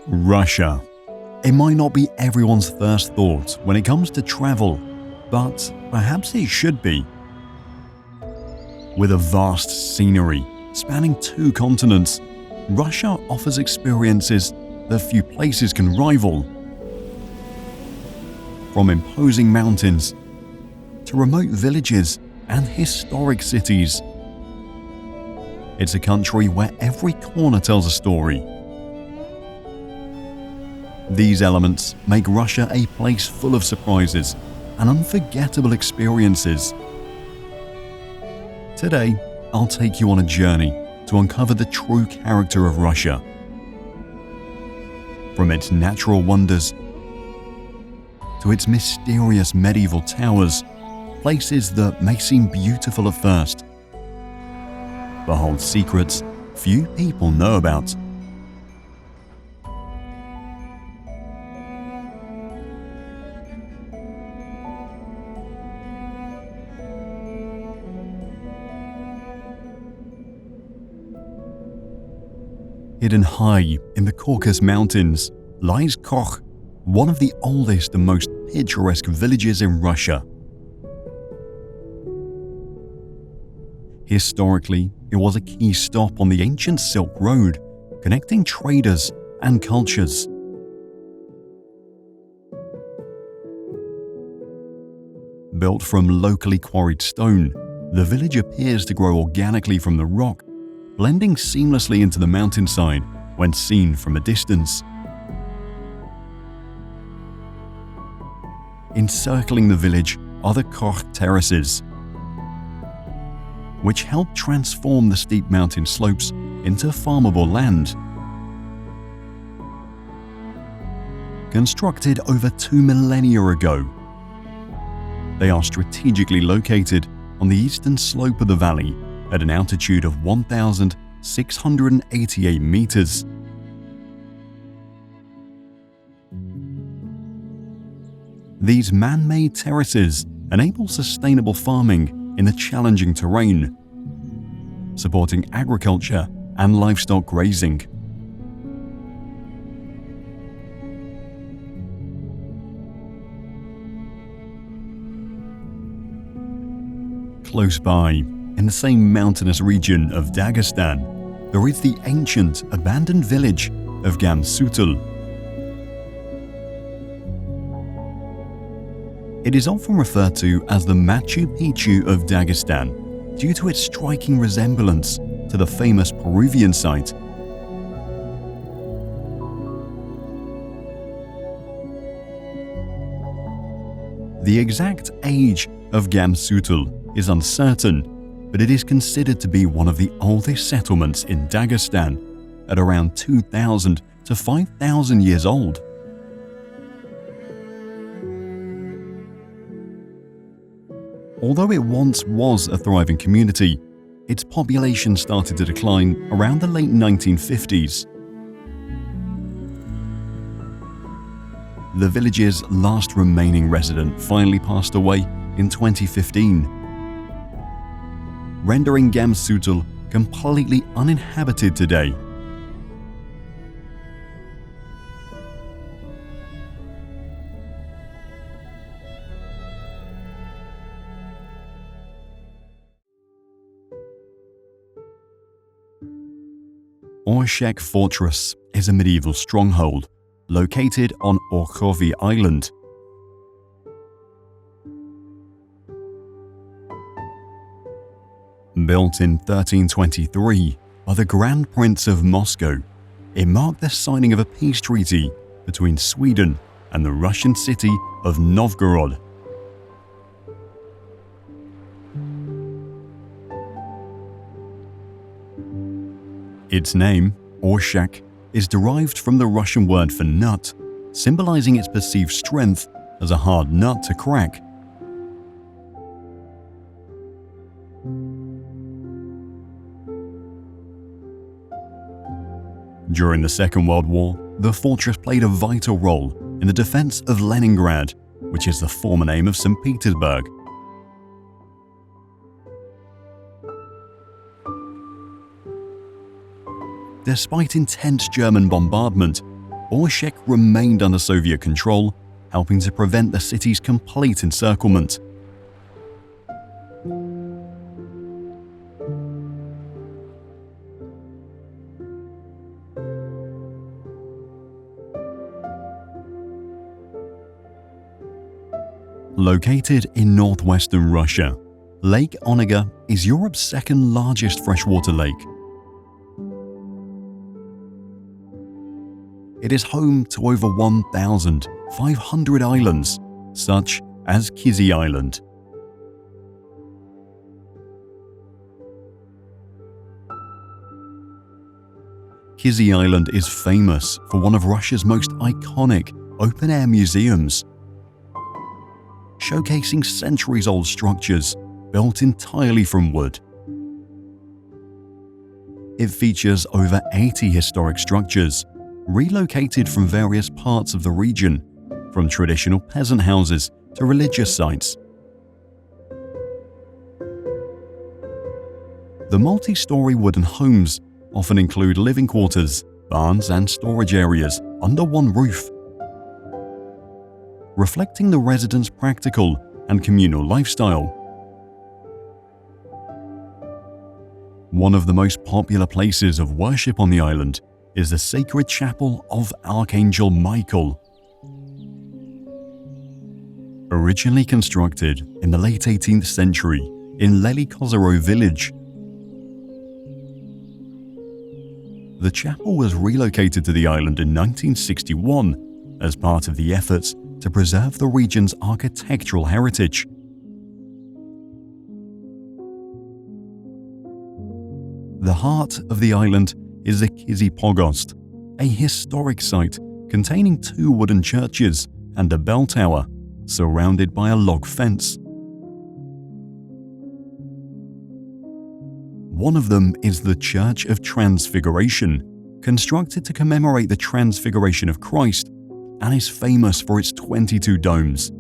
Russia. It might not be everyone's first thought when it comes to travel, but perhaps it should be. With a vast scenery spanning 2 continents, Russia offers experiences that few places can rival. From imposing mountains to remote villages and historic cities, it's a country where every corner tells a story. These elements make Russia a place full of surprises and unforgettable experiences. Today, I'll take you on a journey to uncover the true character of Russia. From its natural wonders to its mysterious medieval towers, places that may seem beautiful at first, but hold secrets few people know about. Hidden high in the Caucasus Mountains lies Koch, one of the oldest and most picturesque villages in Russia. Historically, it was a key stop on the ancient Silk Road, connecting traders and cultures. Built from locally quarried stone, the village appears to grow organically from the rock, blending seamlessly into the mountainside when seen from a distance. Encircling the village are the Koch terraces, which help transform the steep mountain slopes into farmable land. Constructed over 2 millennia ago, they are strategically located on the eastern slope of the valley at an altitude of 1,688 meters. These man-made terraces enable sustainable farming in the challenging terrain, supporting agriculture and livestock grazing. Close by, in the same mountainous region of Dagestan, there is the ancient, abandoned village of Kamchatka. It is often referred to as the Machu Picchu of Dagestan due to its striking resemblance to the famous Peruvian site. The exact age of Kamchatka is uncertain, but it is considered to be one of the oldest settlements in Dagestan, at around 2,000 to 5,000 years old. Although it once was a thriving community, its population started to decline around the late 1950s. The village's last remaining resident finally passed away in 2015, rendering Kamchatka completely uninhabited today. Oreshek Fortress is a medieval stronghold located on Orkhovy Island. Built in 1323 by the Grand Prince of Moscow, it marked the signing of a peace treaty between Sweden and the Russian city of Novgorod. Its name, Oreshek, is derived from the Russian word for nut, symbolizing its perceived strength as a hard nut to crack. During the Second World War, the fortress played a vital role in the defense of Leningrad, which is the former name of St. Petersburg. Despite intense German bombardment, Oreshek remained under Soviet control, helping to prevent the city's complete encirclement. Located in northwestern Russia, Lake Onega is Europe's second largest freshwater lake. It is home to over 1,500 islands, such as Kizhi Island. Kizhi Island is famous for one of Russia's most iconic open-air museums, showcasing centuries-old structures built entirely from wood. It features over 80 historic structures, relocated from various parts of the region, from traditional peasant houses to religious sites. The multi-story wooden homes often include living quarters, barns, and storage areas under one roof, reflecting the residents' practical and communal lifestyle. One of the most popular places of worship on the island is the sacred chapel of Archangel Michael. Originally constructed in the late 18th century in Lely-Kozero village, the chapel was relocated to the island in 1961 as part of the efforts to preserve the region's architectural heritage. The heart of the island is the Kizhi Pogost, a historic site containing 2 wooden churches and a bell tower, surrounded by a log fence. One of them is the Church of Transfiguration, constructed to commemorate the Transfiguration of Christ, and is famous for its 22 domes.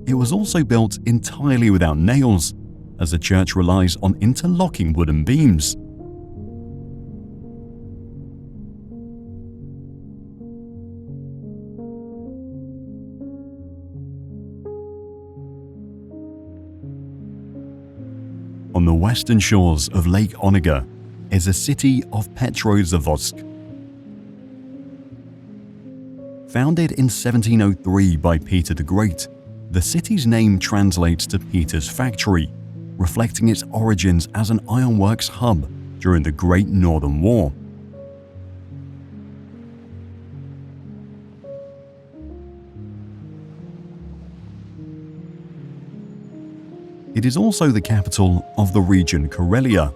It was also built entirely without nails, as the church relies on interlocking wooden beams. On the western shores of Lake Onega is the city of Petrozavodsk. Founded in 1703 by Peter the Great, the city's name translates to Peter's Factory, reflecting its origins as an ironworks hub during the Great Northern War. It is also the capital of the region Karelia.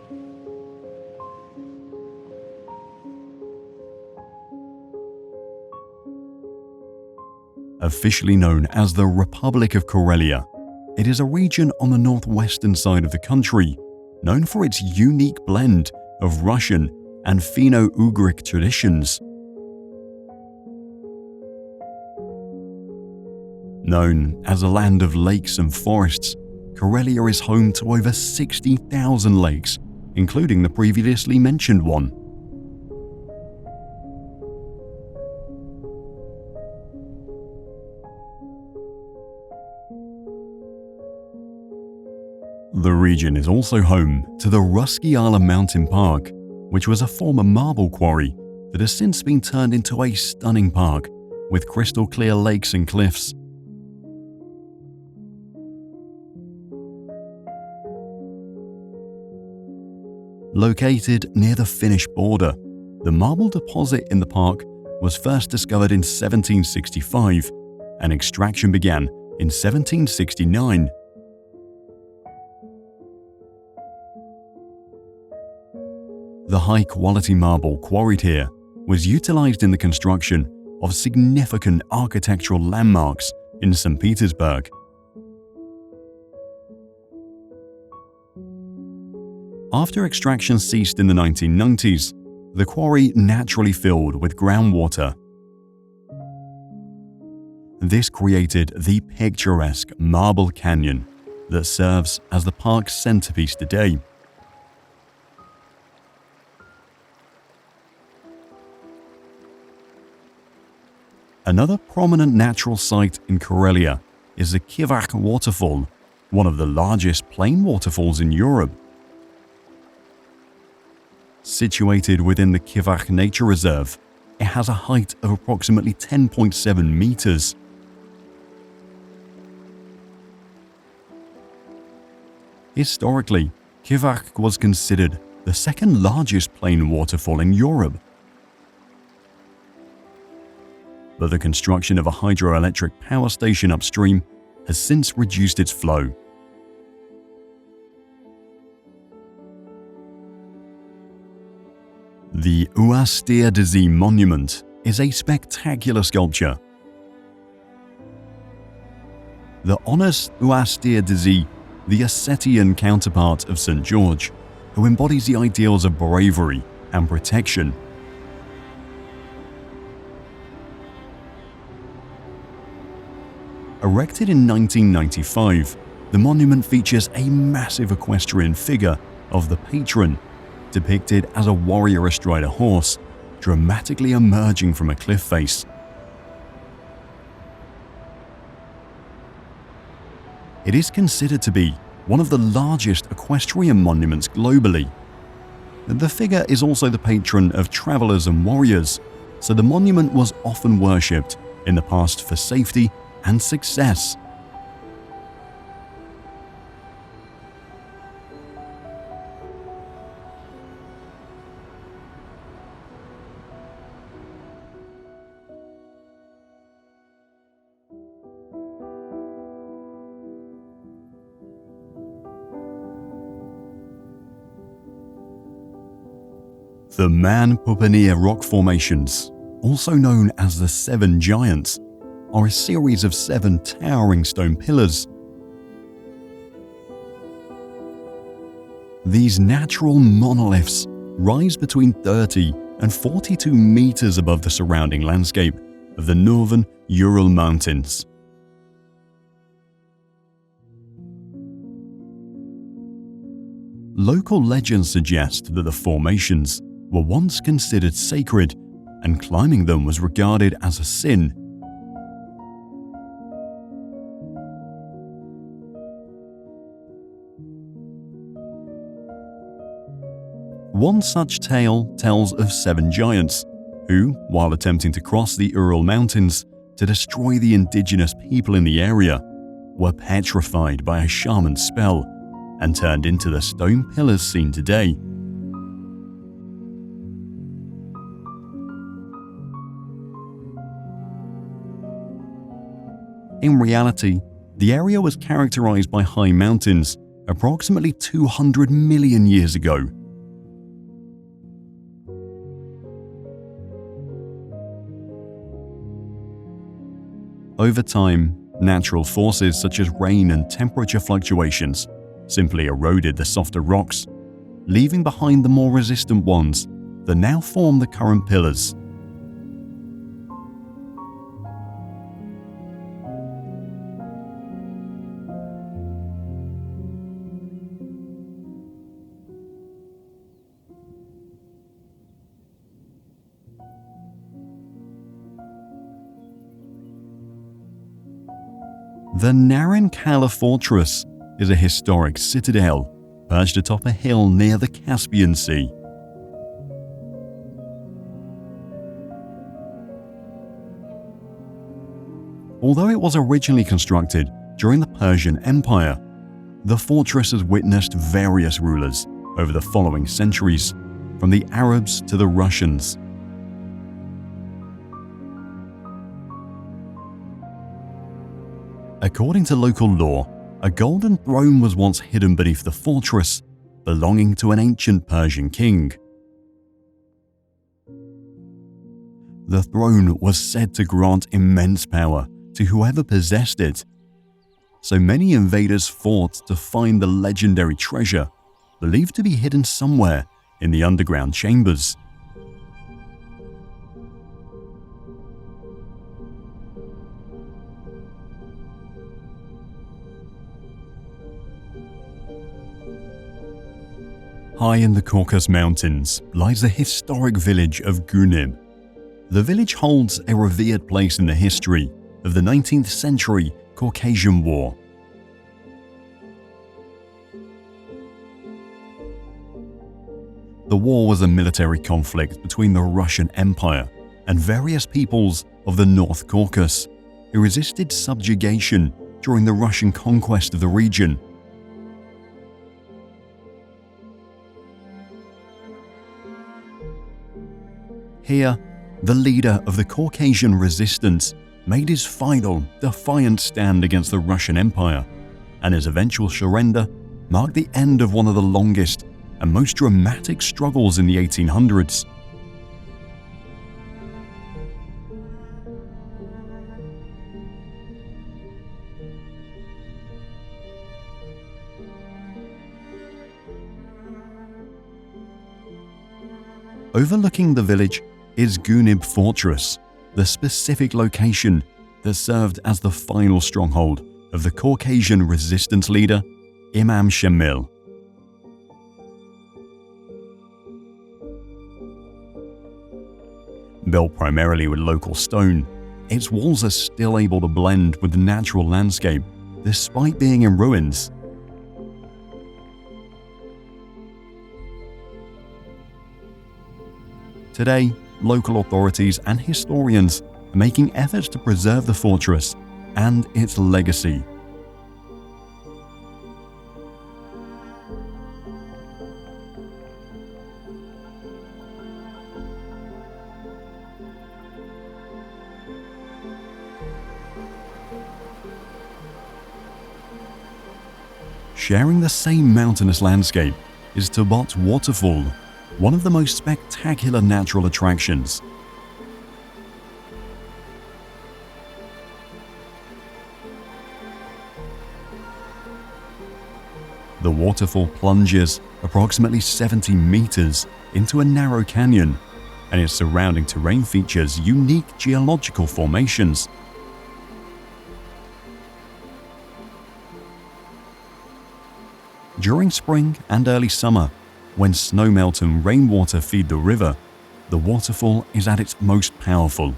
Officially known as the Republic of Karelia, it is a region on the northwestern side of the country, known for its unique blend of Russian and Finno-Ugric traditions. Known as a land of lakes and forests, Karelia is home to over 60,000 lakes, including the previously mentioned one. The region is also home to the Yoshkar-Ola mountain park, which was a former marble quarry that has since been turned into a stunning park with crystal clear lakes and cliffs. Located near the Finnish border, the marble deposit in the park was first discovered in 1765, and extraction began in 1769. The high-quality marble quarried here was utilized in the construction of significant architectural landmarks in St. Petersburg. After extraction ceased in the 1990s, the quarry naturally filled with groundwater. This created the picturesque Marble Canyon that serves as the park's centerpiece today. Another prominent natural site in Karelia is the Kizhi waterfall, one of the largest plain waterfalls in Europe. Situated within the Kizhi Nature Reserve, it has a height of approximately 10.7 meters. Historically, Kizhi was considered the second largest plain waterfall in Europe. But the construction of a hydroelectric power station upstream has since reduced its flow. The Ural monument is a spectacular sculpture. The honors Ural, the Ossetian counterpart of St. George, who embodies the ideals of bravery and protection. Erected in 1995, the monument features a massive equestrian figure of the patron, depicted as a warrior astride a horse, dramatically emerging from a cliff face. It is considered to be one of the largest equestrian monuments globally. The figure is also the patron of travelers and warriors, so the monument was often worshipped in the past for safety and success. The Man-Pupania rock formations, also known as the Seven Giants, are a series of 7 towering stone pillars. These natural monoliths rise between 30 and 42 meters above the surrounding landscape of the northern Ural Mountains. Local legends suggest that the formations were once considered sacred, and climbing them was regarded as a sin. One such tale tells of 7 giants who, while attempting to cross the Ural Mountains to destroy the indigenous people in the area, were petrified by a shaman's spell and turned into the stone pillars seen today. In reality, the area was characterized by high mountains approximately 200 million years ago. Over time, natural forces such as rain and temperature fluctuations simply eroded the softer rocks, leaving behind the more resistant ones that now form the current pillars. The Narinkala Fortress is a historic citadel perched atop a hill near the Caspian Sea. Although it was originally constructed during the Persian Empire, the fortress has witnessed various rulers over the following centuries, from the Arabs to the Russians. According to local law, a golden throne was once hidden beneath the fortress, belonging to an ancient Persian king. The throne was said to grant immense power to whoever possessed it, so many invaders fought to find the legendary treasure, believed to be hidden somewhere in the underground chambers. High in the Caucasus Mountains lies the historic village of Gunim. The village holds a revered place in the history of the 19th century Caucasian War. The war was a military conflict between the Russian Empire and various peoples of the North Caucasus who resisted subjugation during the Russian conquest of the region. Here, the leader of the Caucasian resistance made his final, defiant stand against the Russian Empire, and his eventual surrender marked the end of one of the longest and most dramatic struggles in the 1800s. Overlooking the village is Gunib Fortress, the specific location that served as the final stronghold of the Caucasian resistance leader, Imam Shamil. Built primarily with local stone, its walls are still able to blend with the natural landscape despite being in ruins. Today, local authorities and historians are making efforts to preserve the fortress and its legacy. Sharing the same mountainous landscape is Tobot Waterfall, one of the most spectacular natural attractions. The waterfall plunges approximately 70 meters into a narrow canyon, and its surrounding terrain features unique geological formations. During spring and early summer, when snowmelt and rainwater feed the river, the waterfall is at its most powerful.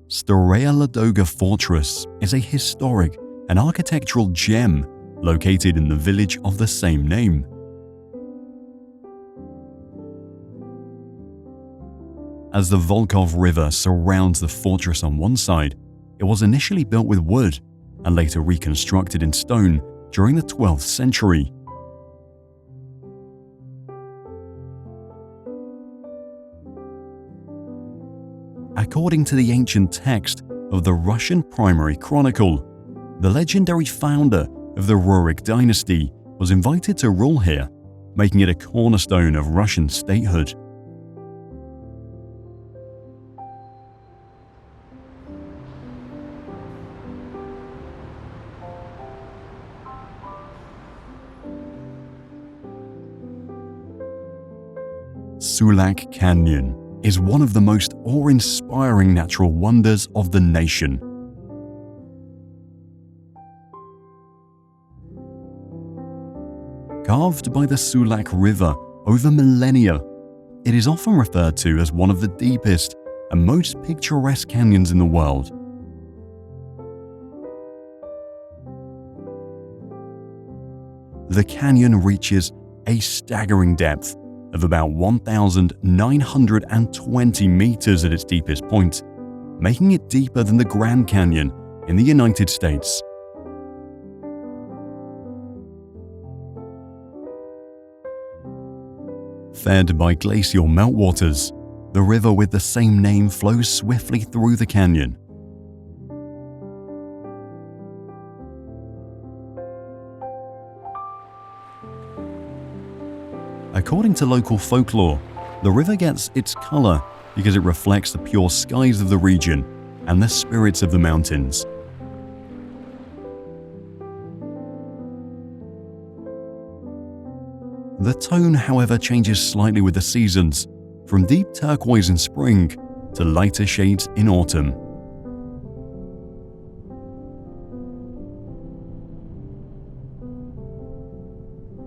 Staraya Ladoga Fortress is a historic and architectural gem located in the village of the same name. As the Volkhov River surrounds the fortress on one side, it was initially built with wood and later reconstructed in stone during the 12th century. According to the ancient text of the Russian Primary Chronicle, the legendary founder of the Rurik dynasty was invited to rule here, making it a cornerstone of Russian statehood. Sulak Canyon is one of the most awe-inspiring natural wonders of the nation. Carved by the Sulak River over millennia, it is often referred to as one of the deepest and most picturesque canyons in the world. The canyon reaches a staggering depth of about 1,920 meters at its deepest point, making it deeper than the Grand Canyon in the United States. Fed by glacial meltwaters, the river with the same name flows swiftly through the canyon. According to local folklore, the river gets its color because it reflects the pure skies of the region and the spirits of the mountains. The tone, however, changes slightly with the seasons, from deep turquoise in spring to lighter shades in autumn.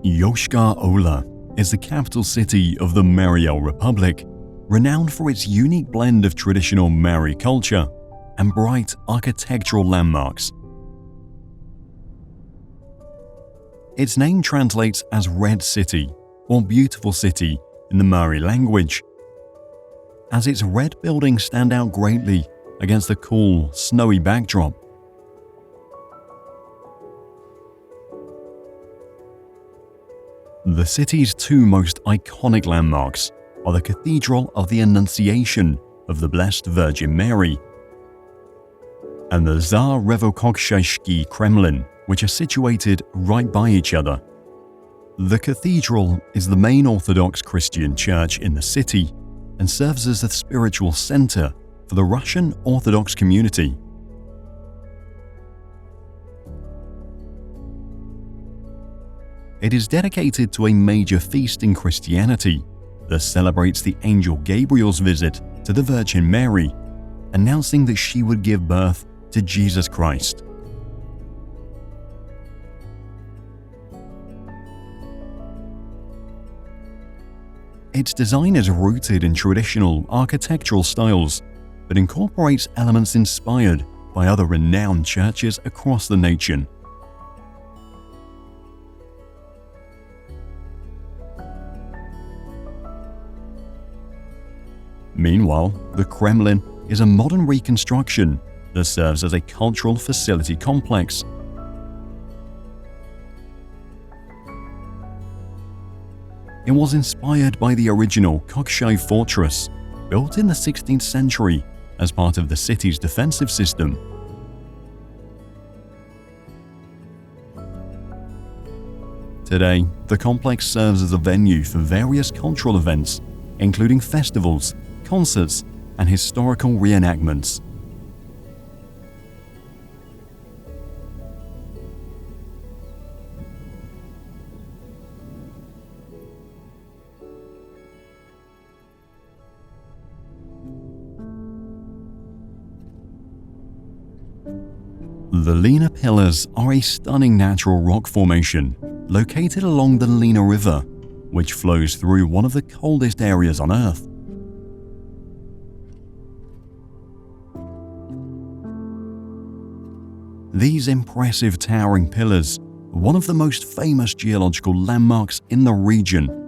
Yoshkar-Ola is the capital city of the Mariel Republic, renowned for its unique blend of traditional Mari culture and bright architectural landmarks. Its name translates as Red City or Beautiful City in the Mari language, as its red buildings stand out greatly against the cool, snowy backdrop. The city's two most iconic landmarks are the Cathedral of the Annunciation of the Blessed Virgin Mary and the Tsarevo-Kokshayski Kremlin, which are situated right by each other. The cathedral is the main Orthodox Christian church in the city and serves as the spiritual center for the Russian Orthodox community. It is dedicated to a major feast in Christianity that celebrates the angel Gabriel's visit to the Virgin Mary, announcing that she would give birth to Jesus Christ. Its design is rooted in traditional architectural styles, but incorporates elements inspired by other renowned churches across the nation. Meanwhile, the Kremlin is a modern reconstruction that serves as a cultural facility complex. It was inspired by the original Kokshay fortress, built in the 16th century as part of the city's defensive system. Today, the complex serves as a venue for various cultural events, including festivals, concerts, and historical reenactments. The Lena Pillars are a stunning natural rock formation located along the Lena River, which flows through one of the coldest areas on Earth. These impressive towering pillars are one of the most famous geological landmarks in the region.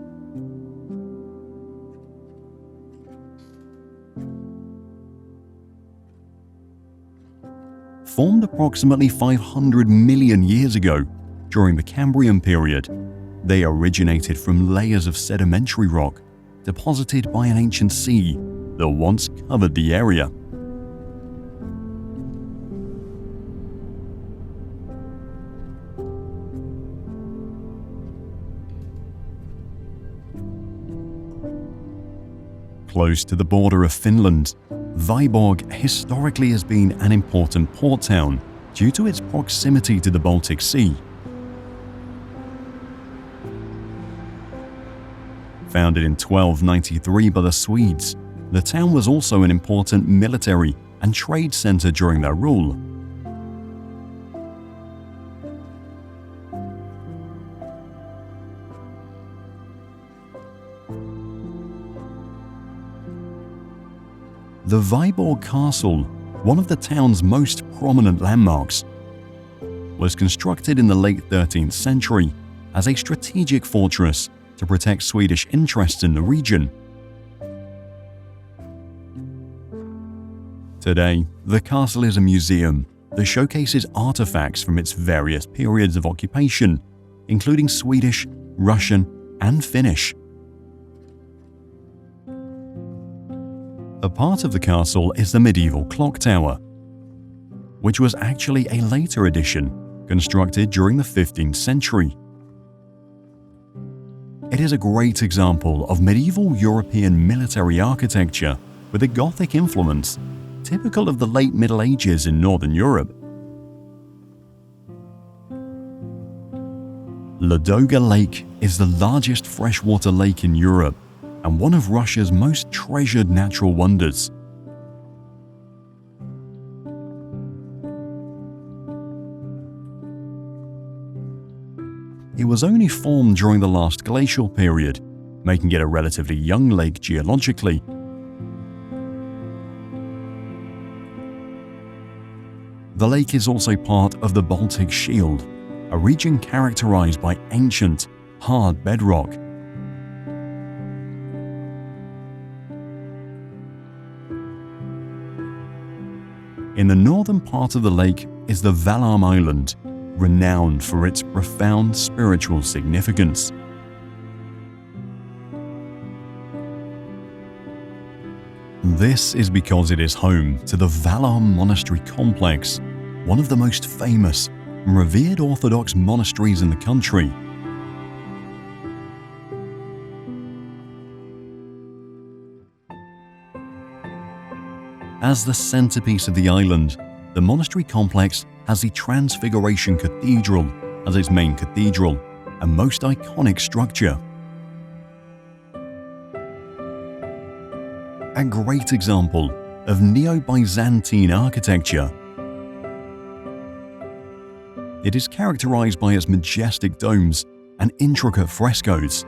Formed approximately 500 million years ago during the Cambrian period, they originated from layers of sedimentary rock deposited by an ancient sea that once covered the area. Close to the border of Finland, Vyborg historically has been an important port town due to its proximity to the Baltic Sea. Founded in 1293 by the Swedes, the town was also an important military and trade center during their rule. The Vyborg Castle, one of the town's most prominent landmarks, was constructed in the late 13th century as a strategic fortress to protect Swedish interests in the region. Today, the castle is a museum that showcases artifacts from its various periods of occupation, including Swedish, Russian, and Finnish. A part of the castle is the medieval clock tower, which was actually a later addition constructed during the 15th century. It is a great example of medieval European military architecture with a Gothic influence, typical of the late Middle Ages in Northern Europe. Ladoga Lake is the largest freshwater lake in Europe and one of Russia's most treasured natural wonders. It was only formed during the last glacial period, making it a relatively young lake geologically. The lake is also part of the Baltic Shield, a region characterized by ancient, hard bedrock. In the northern part of the lake is the Valaam island, renowned for its profound spiritual significance. This is because it is home to the Valaam monastery complex, one of the most famous and revered Orthodox monasteries in the country. As the centerpiece of the island, the monastery complex has the Transfiguration Cathedral as its main cathedral and most iconic structure. A great example of Neo-Byzantine architecture. It is characterized by its majestic domes and intricate frescoes.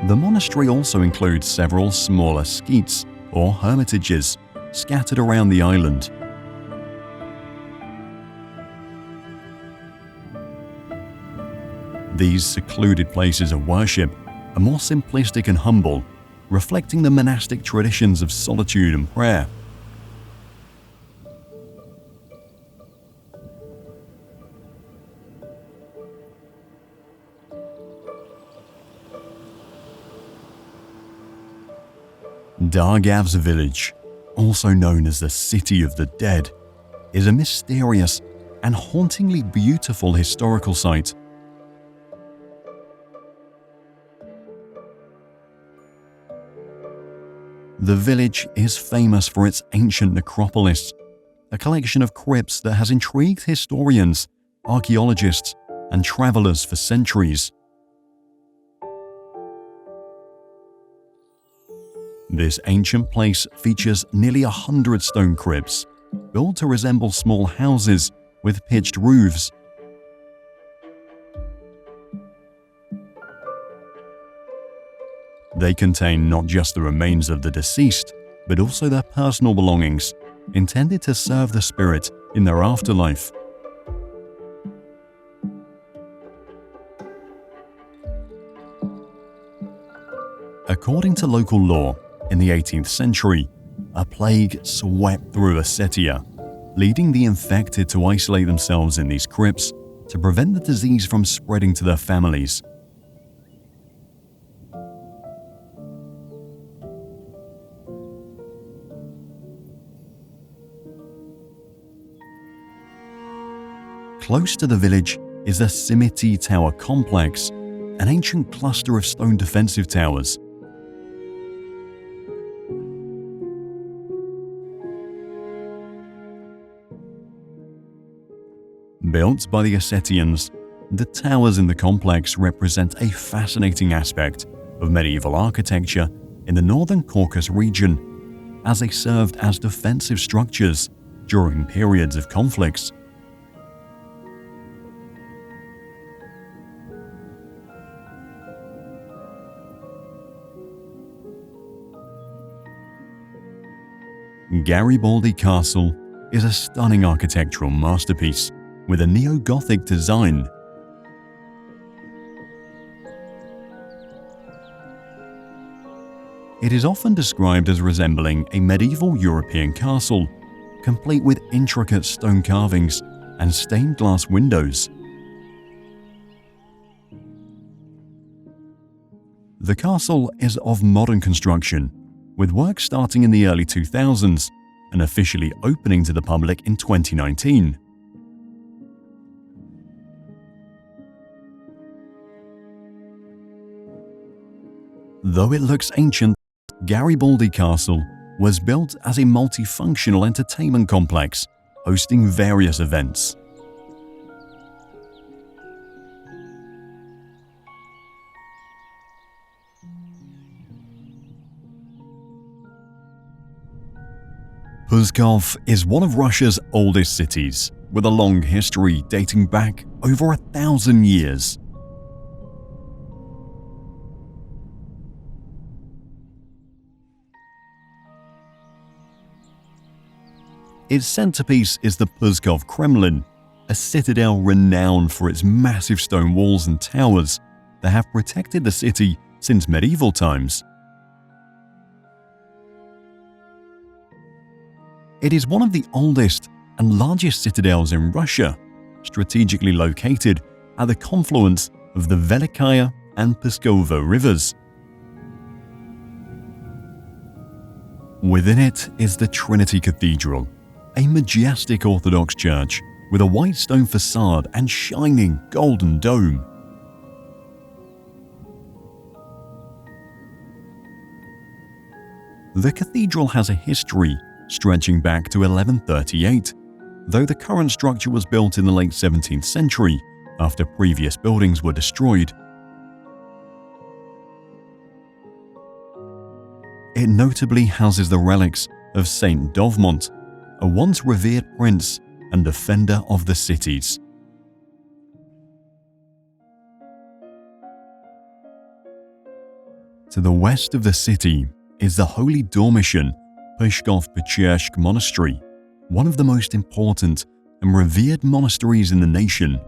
The monastery also includes several smaller skeets or hermitages scattered around the island. These secluded places of worship are more simplistic and humble, reflecting the monastic traditions of solitude and prayer. Dargav's village, also known as the City of the Dead, is a mysterious and hauntingly beautiful historical site. The village is famous for its ancient necropolis, a collection of crypts that has intrigued historians, archaeologists, and travelers for centuries. This ancient place features nearly 100 stone crypts, built to resemble small houses with pitched roofs. They contain not just the remains of the deceased, but also their personal belongings, intended to serve the spirit in their afterlife. According to local law, in the 18th century, a plague swept through Ossetia, leading the infected to isolate themselves in these crypts to prevent the disease from spreading to their families. Close to the village is the Simiti Tower complex, an ancient cluster of stone defensive towers. Built by the Ossetians, the towers in the complex represent a fascinating aspect of medieval architecture in the northern Caucasus region, as they served as defensive structures during periods of conflicts. Garibaldi Castle is a stunning architectural masterpiece with a neo-Gothic design. It is often described as resembling a medieval European castle, complete with intricate stone carvings and stained glass windows. The castle is of modern construction, with work starting in the early 2000s and officially opening to the public in 2019. Though it looks ancient, Garibaldi Castle was built as a multifunctional entertainment complex, hosting various events. Pskov is one of Russia's oldest cities, with a long history dating back over 1,000 years. Its centerpiece is the Pskov Kremlin, a citadel renowned for its massive stone walls and towers that have protected the city since medieval times. It is one of the oldest and largest citadels in Russia, strategically located at the confluence of the Velikaya and Pskova rivers. Within it is the Trinity Cathedral, a majestic Orthodox church with a white stone facade and shining golden dome. The cathedral has a history stretching back to 1138, though the current structure was built in the late 17th century after previous buildings were destroyed. It notably houses the relics of Saint Dovmont, a once revered prince and defender of the cities. To the west of the city is the Holy Dormition Pskov-Pechersk Monastery, one of the most important and revered monasteries in the nation.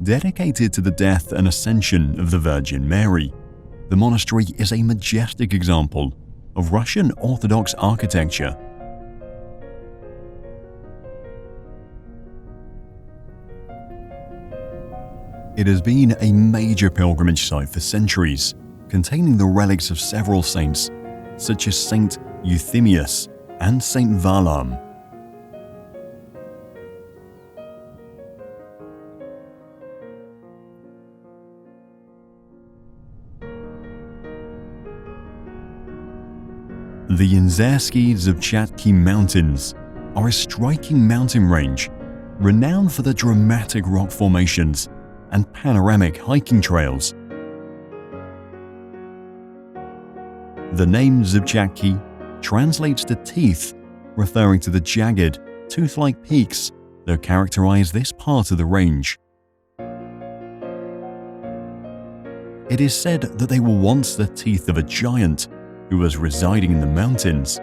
Dedicated to the death and ascension of the Virgin Mary, the monastery is a majestic example of Russian Orthodox architecture. It has been a major pilgrimage site for centuries, containing the relics of several saints, such as Saint Euthymius and Saint Valaam. The Nizhny-Novgorod Mountains are a striking mountain range, renowned for the dramatic rock formations and panoramic hiking trails. The name Zubchatsky translates to teeth, referring to the jagged, tooth-like peaks that characterize this part of the range. It is said that they were once the teeth of a giant who was residing in the mountains.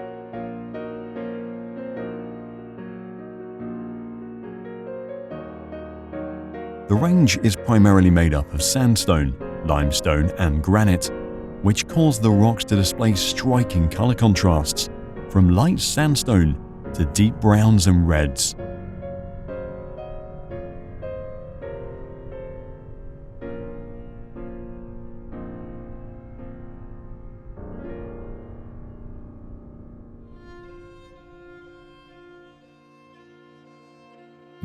The range is primarily made up of sandstone, limestone, and granite, which cause the rocks to display striking color contrasts, from light sandstone to deep browns and reds.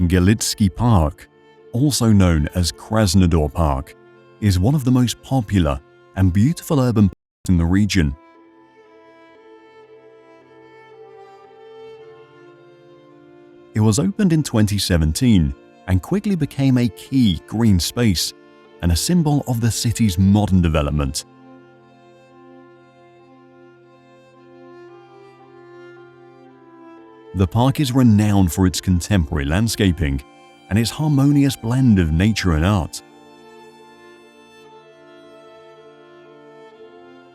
Galitsky Park, also known as Krasnodar Park, is one of the most popular and beautiful urban parks in the region. It was opened in 2017 and quickly became a key green space and a symbol of the city's modern development. The park is renowned for its contemporary landscaping and its harmonious blend of nature and art.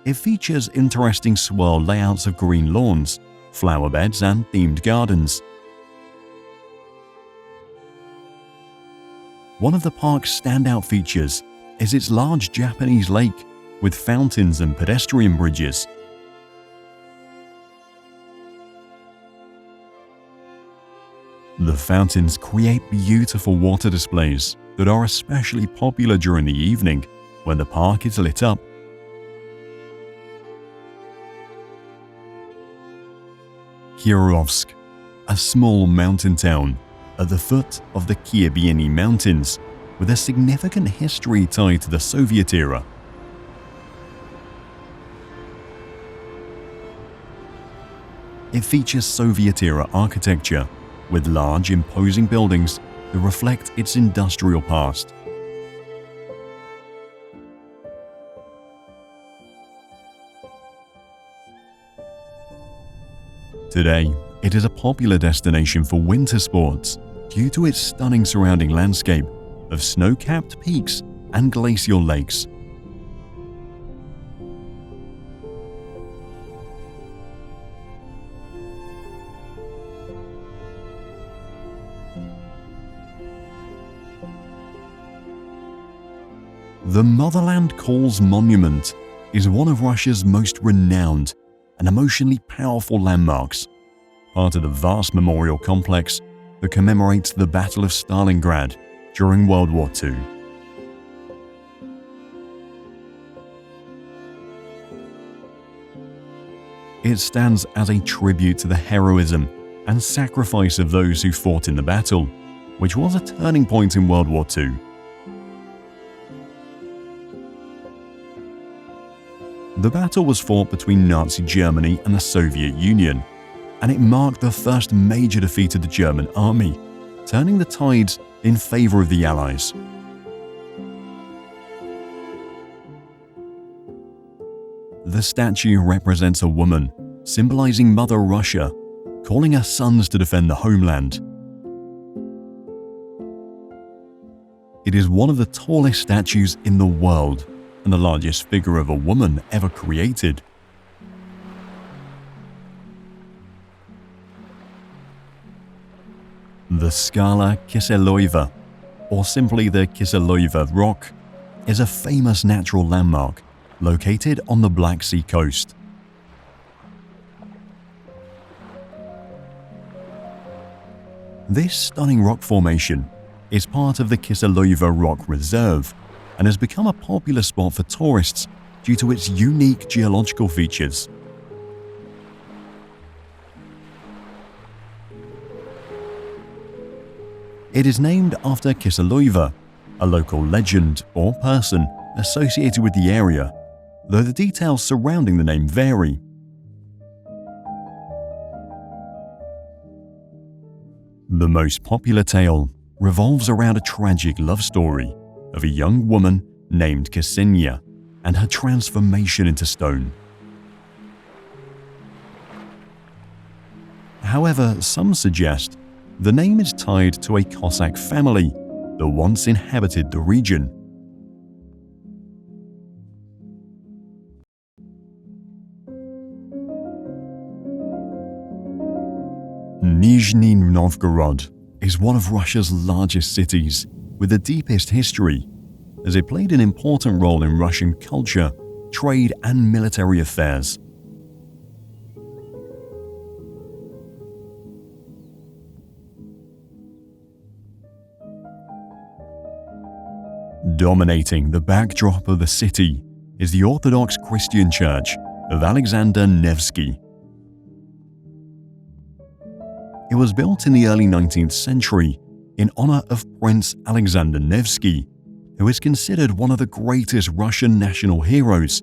It features interesting swirl layouts of green lawns, flower beds, and themed gardens. One of the park's standout features is its large Japanese lake with fountains and pedestrian bridges. The fountains create beautiful water displays that are especially popular during the evening when the park is lit up. Kirovsk, a small mountain town at the foot of the Kiebieni Mountains, with a significant history tied to the Soviet era. It features Soviet-era architecture, with large, imposing buildings that reflect its industrial past. Today, it is a popular destination for winter sports due to its stunning surrounding landscape of snow-capped peaks and glacial lakes. The Motherland Calls Monument is one of Russia's most renowned and emotionally powerful landmarks, part of the vast memorial complex that commemorates the Battle of Stalingrad during World War II. It stands as a tribute to the heroism and sacrifice of those who fought in the battle, which was a turning point in World War II. The battle was fought between Nazi Germany and the Soviet Union, and it marked the first major defeat of the German army, turning the tides in favor of the Allies. The statue represents a woman, symbolizing Mother Russia, calling her sons to defend the homeland. It is one of the tallest statues in the world and the largest figure of a woman ever created. The Skala Kiseloeva, or simply the Kiseloeva Rock, is a famous natural landmark located on the Black Sea coast. This stunning rock formation is part of the Kiseloeva Rock Reserve and has become a popular spot for tourists due to its unique geological features. It is named after Kiseloeva, a local legend or person associated with the area, though the details surrounding the name vary. The most popular tale revolves around a tragic love story of a young woman named Ksenia and her transformation into stone. However, some suggest the name is tied to a Cossack family that once inhabited the region. Nizhny Novgorod is one of Russia's largest cities with the deepest history, as it played an important role in Russian culture, trade, and military affairs. Dominating the backdrop of the city is the Orthodox Christian Church of Alexander Nevsky. It was built in the early 19th century in honor of Prince Alexander Nevsky, who is considered one of the greatest Russian national heroes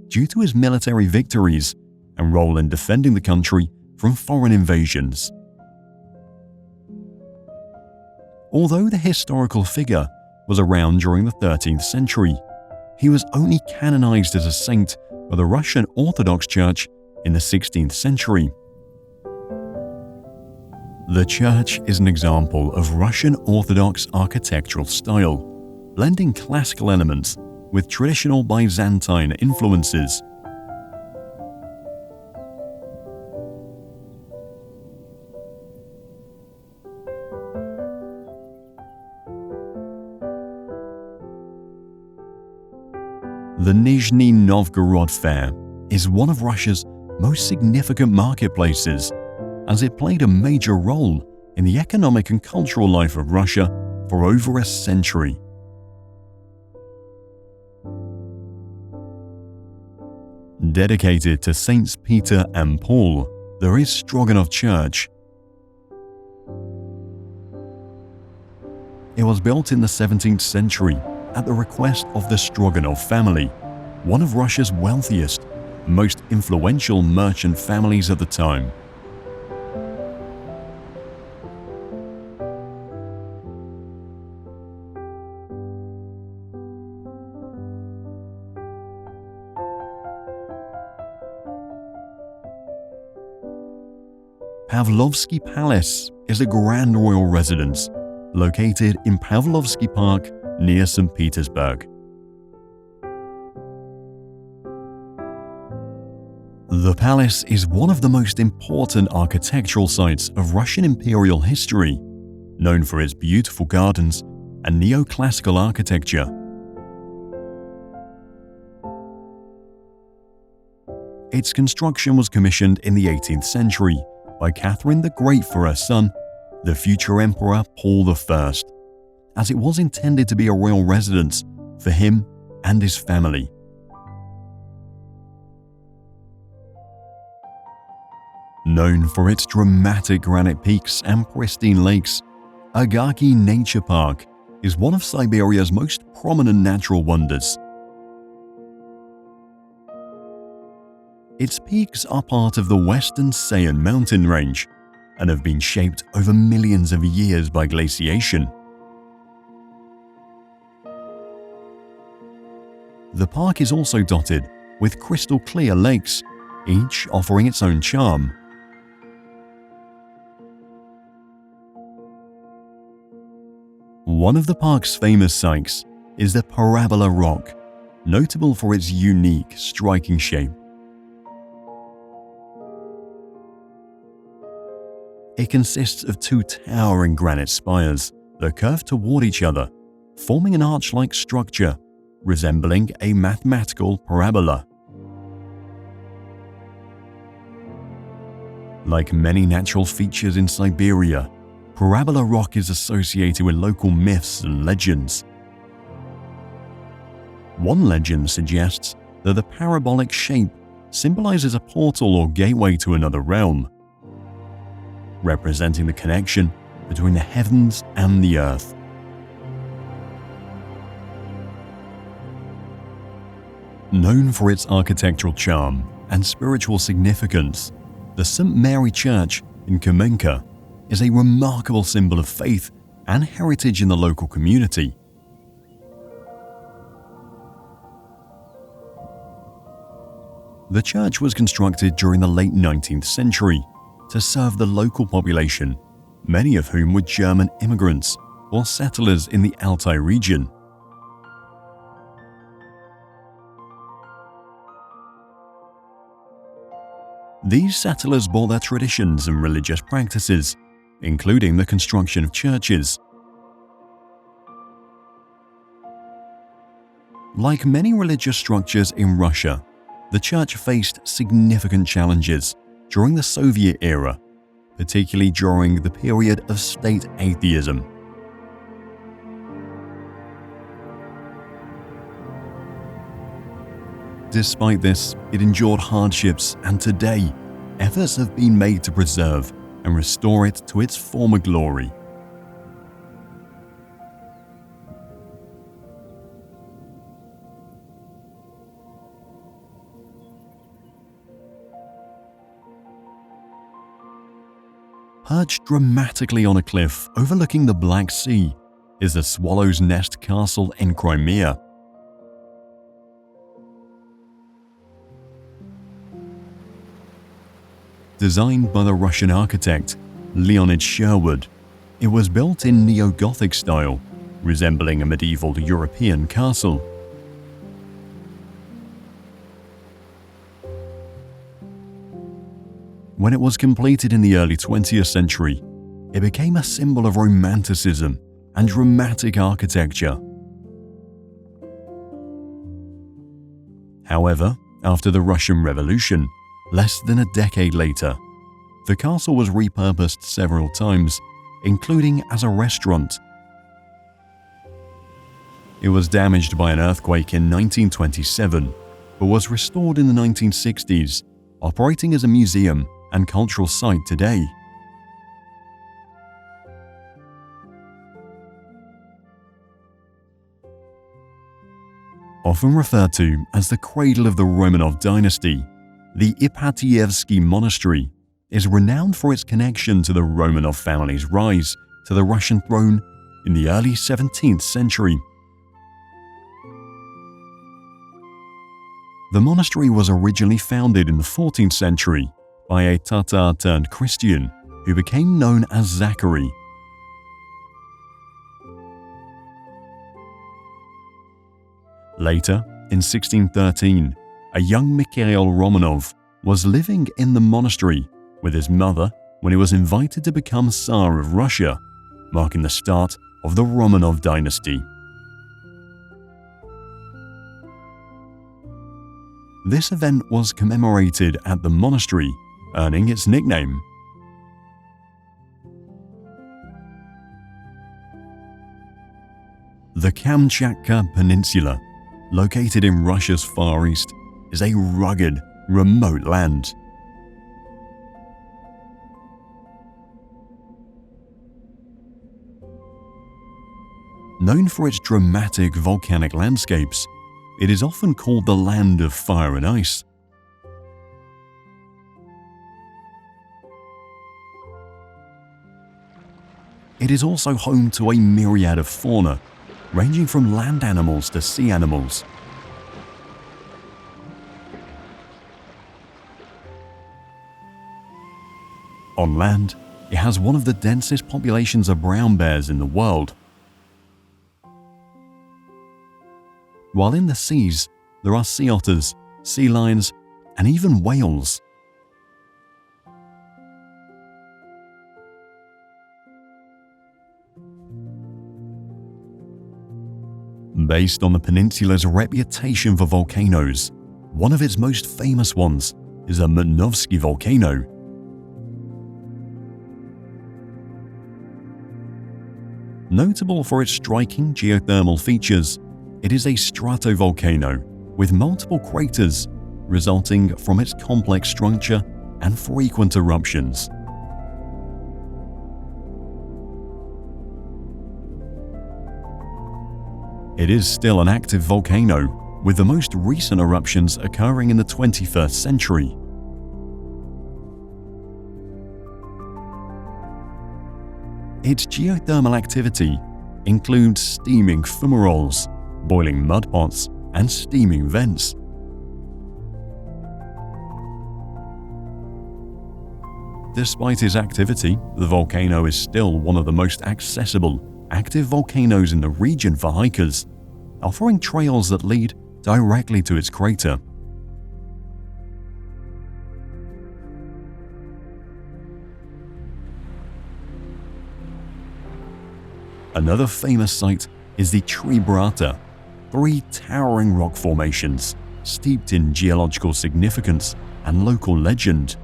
due to his military victories and role in defending the country from foreign invasions. Although the historical figure was around during the 13th century, he was only canonized as a saint by the Russian Orthodox Church in the 16th century. The church is an example of Russian Orthodox architectural style, blending classical elements with traditional Byzantine influences. The Nizhny Novgorod Fair is one of Russia's most significant marketplaces, as it played a major role in the economic and cultural life of Russia for over a century. Dedicated to Saints Peter and Paul, there is Stroganov Church. It was built in the 17th century at the request of the Stroganov family, one of Russia's wealthiest, most influential merchant families of the time. Pavlovsky Palace is a grand royal residence located in Pavlovsky Park near St. Petersburg. The palace is one of the most important architectural sites of Russian imperial history, known for its beautiful gardens and neoclassical architecture. Its construction was commissioned in the 18th century by Catherine the Great for her son, the future Emperor Paul I, as it was intended to be a royal residence for him and his family. Known for its dramatic granite peaks and pristine lakes, Agarki Nature Park is one of Siberia's most prominent natural wonders. Its peaks are part of the Western Sayan mountain range and have been shaped over millions of years by glaciation. The park is also dotted with crystal-clear lakes, each offering its own charm. One of the park's famous sights is the Parabola Rock, notable for its unique, striking shape. It consists of two towering granite spires that curve toward each other, forming an arch-like structure resembling a mathematical parabola. Like many natural features in Siberia, Parabola Rock is associated with local myths and legends. One legend suggests that the parabolic shape symbolizes a portal or gateway to another realm, representing the connection between the heavens and the earth. Known for its architectural charm and spiritual significance, the St. Mary Church in Kamenka is a remarkable symbol of faith and heritage in the local community. The church was constructed during the late 19th century to serve the local population, many of whom were German immigrants or settlers in the Altai region. These settlers brought their traditions and religious practices, including the construction of churches. Like many religious structures in Russia, the church faced significant challenges during the Soviet era, particularly during the period of state atheism. Despite this, it endured hardships, and today, efforts have been made to preserve and restore it to its former glory. Perched dramatically on a cliff overlooking the Black Sea is the Swallow's Nest Castle in Crimea. Designed by the Russian architect Leonid Sherwood, it was built in neo-Gothic style, resembling a medieval European castle. When it was completed in the early 20th century, it became a symbol of romanticism and dramatic architecture. However, after the Russian Revolution, less than a decade later, the castle was repurposed several times, including as a restaurant. It was damaged by an earthquake in 1927, but was restored in the 1960s, operating as a museum and cultural site today. Often referred to as the cradle of the Romanov dynasty, the Ipatiyevsky Monastery is renowned for its connection to the Romanov family's rise to the Russian throne in the early 17th century. The monastery was originally founded in the 14th century by a Tatar-turned-Christian who became known as Zachary. Later, in 1613, a young Mikhail Romanov was living in the monastery with his mother when he was invited to become Tsar of Russia, marking the start of the Romanov dynasty. This event was commemorated at the monastery, earning its nickname. The Kamchatka Peninsula, located in Russia's Far East, is a rugged, remote land. Known for its dramatic volcanic landscapes, it is often called the land of fire and ice. It is also home to a myriad of fauna, ranging from land animals to sea animals. On land, it has one of the densest populations of brown bears in the world. While in the seas, there are sea otters, sea lions, and even whales. Based on the peninsula's reputation for volcanoes, one of its most famous ones is the Mtnovsky volcano. Notable for its striking geothermal features, it is a stratovolcano with multiple craters resulting from its complex structure and frequent eruptions. It is still an active volcano, with the most recent eruptions occurring in the 21st century. Its geothermal activity includes steaming fumaroles, boiling mud pots, and steaming vents. Despite its activity, the volcano is still one of the most accessible, active volcanoes in the region for hikers, offering trails that lead directly to its crater. Another famous site is the Tribrata, 3 towering rock formations steeped in geological significance and local legend.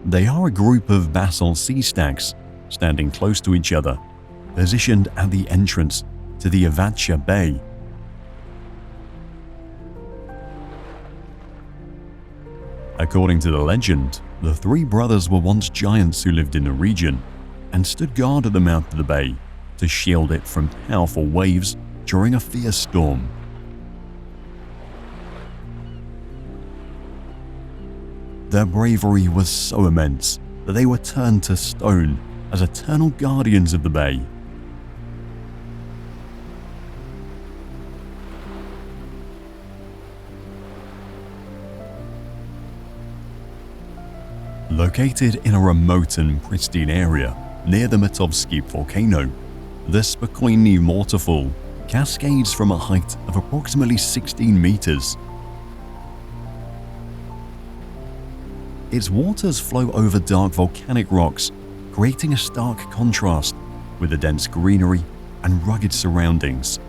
They are a group of basalt sea stacks standing close to each other, positioned at the entrance to the Avatscha Bay. According to the legend, the 3 brothers were once giants who lived in the region and stood guard at the mouth of the bay to shield it from powerful waves during a fierce storm. Their bravery was so immense that they were turned to stone as eternal guardians of the bay. Located in a remote and pristine area near the Mtnovsky volcano, the Spokojny waterfall cascades from a height of approximately 16 meters. Its waters flow over dark volcanic rocks, creating a stark contrast with the dense greenery and rugged surroundings.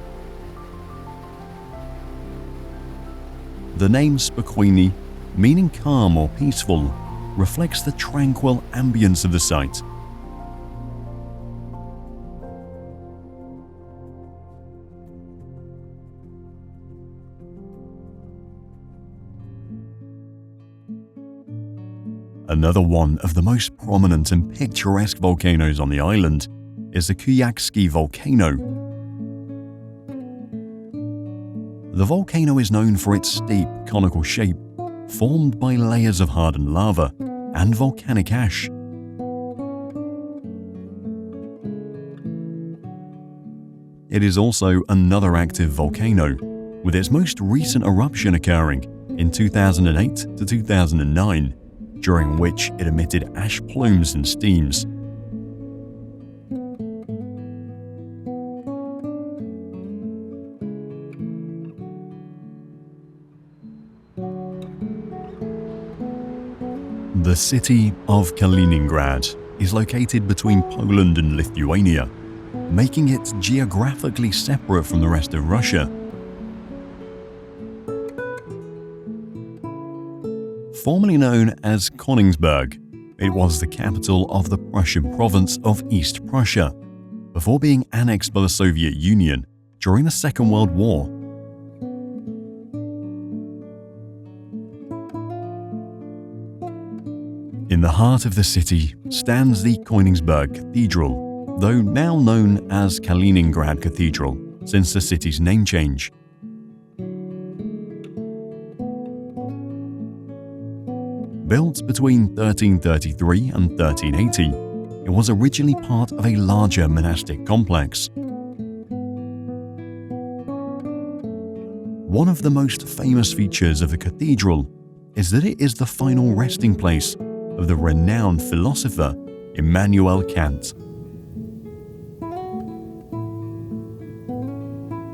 The name Spokojny, meaning calm or peaceful, reflects the tranquil ambience of the site. Another one of the most prominent and picturesque volcanoes on the island is the Kuyakski volcano. The volcano is known for its steep, conical shape, formed by layers of hardened lava and volcanic ash. It is also another active volcano, with its most recent eruption occurring in 2008 to 2009, during which it emitted ash plumes and steams. The city of Kaliningrad is located between Poland and Lithuania, making it geographically separate from the rest of Russia. Formerly known as Königsberg, it was the capital of the Prussian province of East Prussia, before being annexed by the Soviet Union during the Second World War. In the heart of the city stands the Königsberg Cathedral, though now known as Kaliningrad Cathedral since the city's name change. Built between 1333 and 1380, it was originally part of a larger monastic complex. One of the most famous features of the cathedral is that it is the final resting place of the renowned philosopher Immanuel Kant.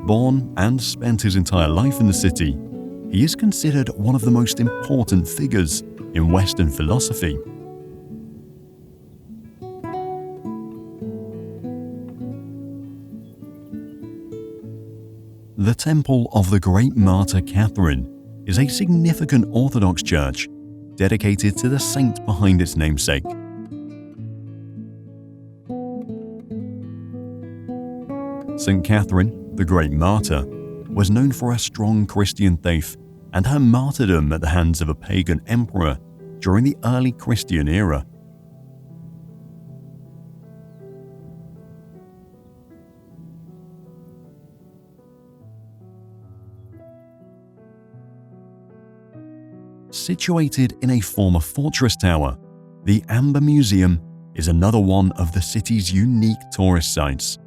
Born and spent his entire life in the city, he is considered one of the most important figures in Western philosophy. The Temple of the Great Martyr Catherine is a significant Orthodox church dedicated to the saint behind its namesake. St. Catherine, the Great Martyr, was known for her strong Christian faith and her martyrdom at the hands of a pagan emperor during the early Christian era. Situated in a former fortress tower, the Amber Museum is another one of the city's unique tourist sites.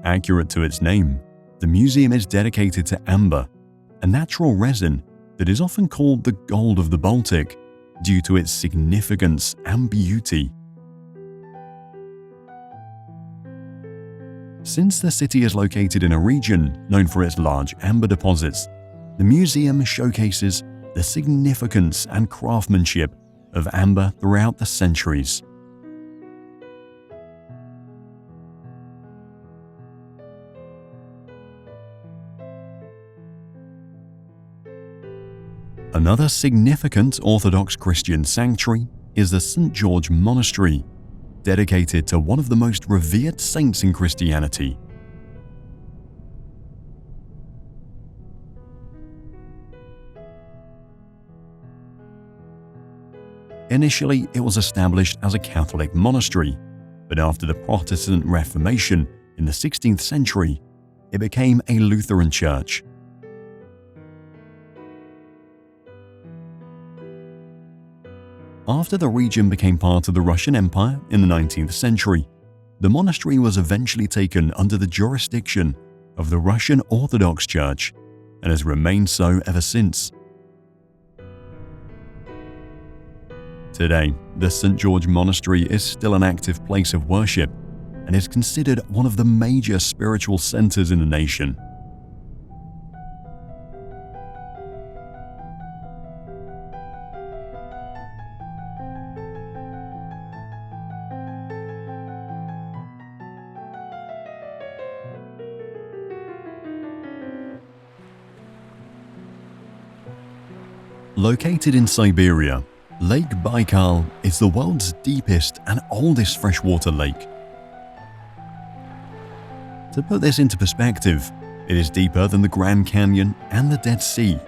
Accurate to its name, the museum is dedicated to amber, a natural resin that is often called the gold of the Baltic due to its significance and beauty. Since the city is located in a region known for its large amber deposits, the museum showcases the significance and craftsmanship of amber throughout the centuries. Another significant Orthodox Christian sanctuary is the St. George Monastery, dedicated to one of the most revered saints in Christianity. Initially, it was established as a Catholic monastery, but after the Protestant Reformation in the 16th century, it became a Lutheran church. After the region became part of the Russian Empire in the 19th century, the monastery was eventually taken under the jurisdiction of the Russian Orthodox Church and has remained so ever since. Today, the St. George Monastery is still an active place of worship and is considered one of the major spiritual centers in the nation. Located in Siberia, Lake Baikal is the world's deepest and oldest freshwater lake. To put this into perspective, it is deeper than the Grand Canyon and the Dead Sea.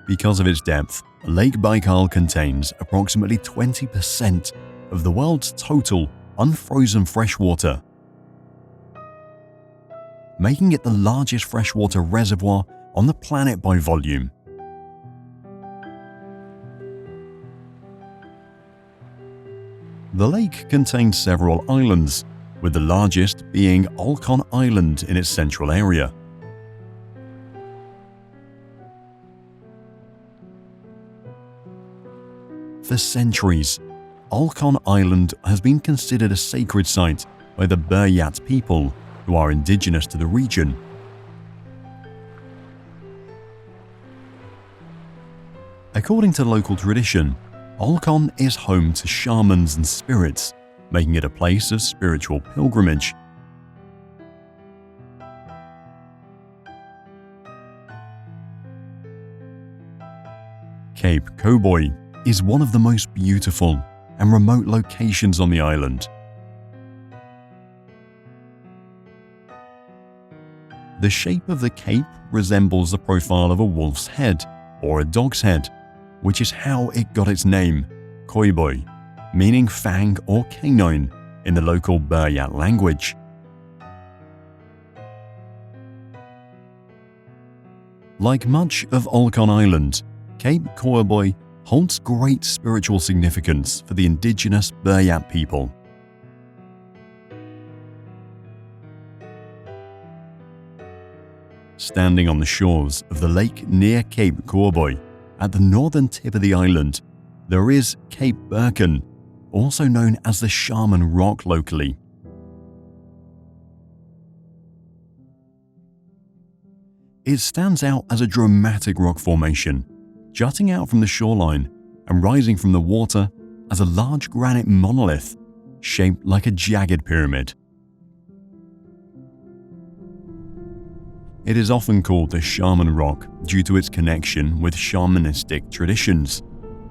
Because of its depth, Lake Baikal contains approximately 20% of the world's total unfrozen freshwater, making it the largest freshwater reservoir on the planet by volume. The lake contains several islands, with the largest being Olkhon Island in its central area. For centuries, Olkhon Island has been considered a sacred site by the Buryat people, who are indigenous to the region. According to local tradition, Olkhon is home to shamans and spirits, making it a place of spiritual pilgrimage. Cape Koboy is one of the most beautiful and remote locations on the island. The shape of the cape resembles the profile of a wolf's head or a dog's head, which is how it got its name, Koiboy, meaning fang or canine in the local Buryat language. Like much of Olkhon Island, Cape Koiboy holds great spiritual significance for the indigenous Buryat people. Standing on the shores of the lake near Cape Koiboy, at the northern tip of the island, there is Cape Birken, also known as the Shaman Rock locally. It stands out as a dramatic rock formation, jutting out from the shoreline and rising from the water as a large granite monolith shaped like a jagged pyramid. It is often called the Shaman Rock due to its connection with shamanistic traditions,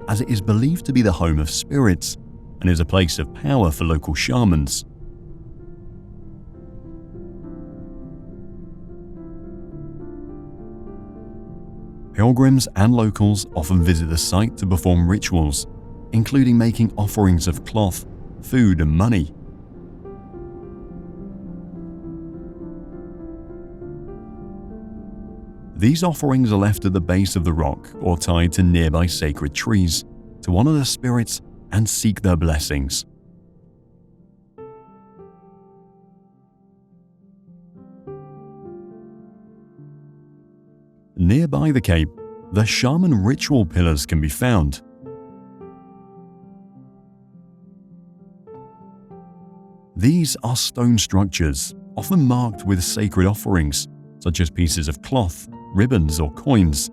as it is believed to be the home of spirits and is a place of power for local shamans. Pilgrims and locals often visit the site to perform rituals, including making offerings of cloth, food, and money. These offerings are left at the base of the rock or tied to nearby sacred trees to honor the spirits and seek their blessings. Nearby the cape, the shaman ritual pillars can be found. These are stone structures, often marked with sacred offerings, such as pieces of cloth, ribbons, or coins.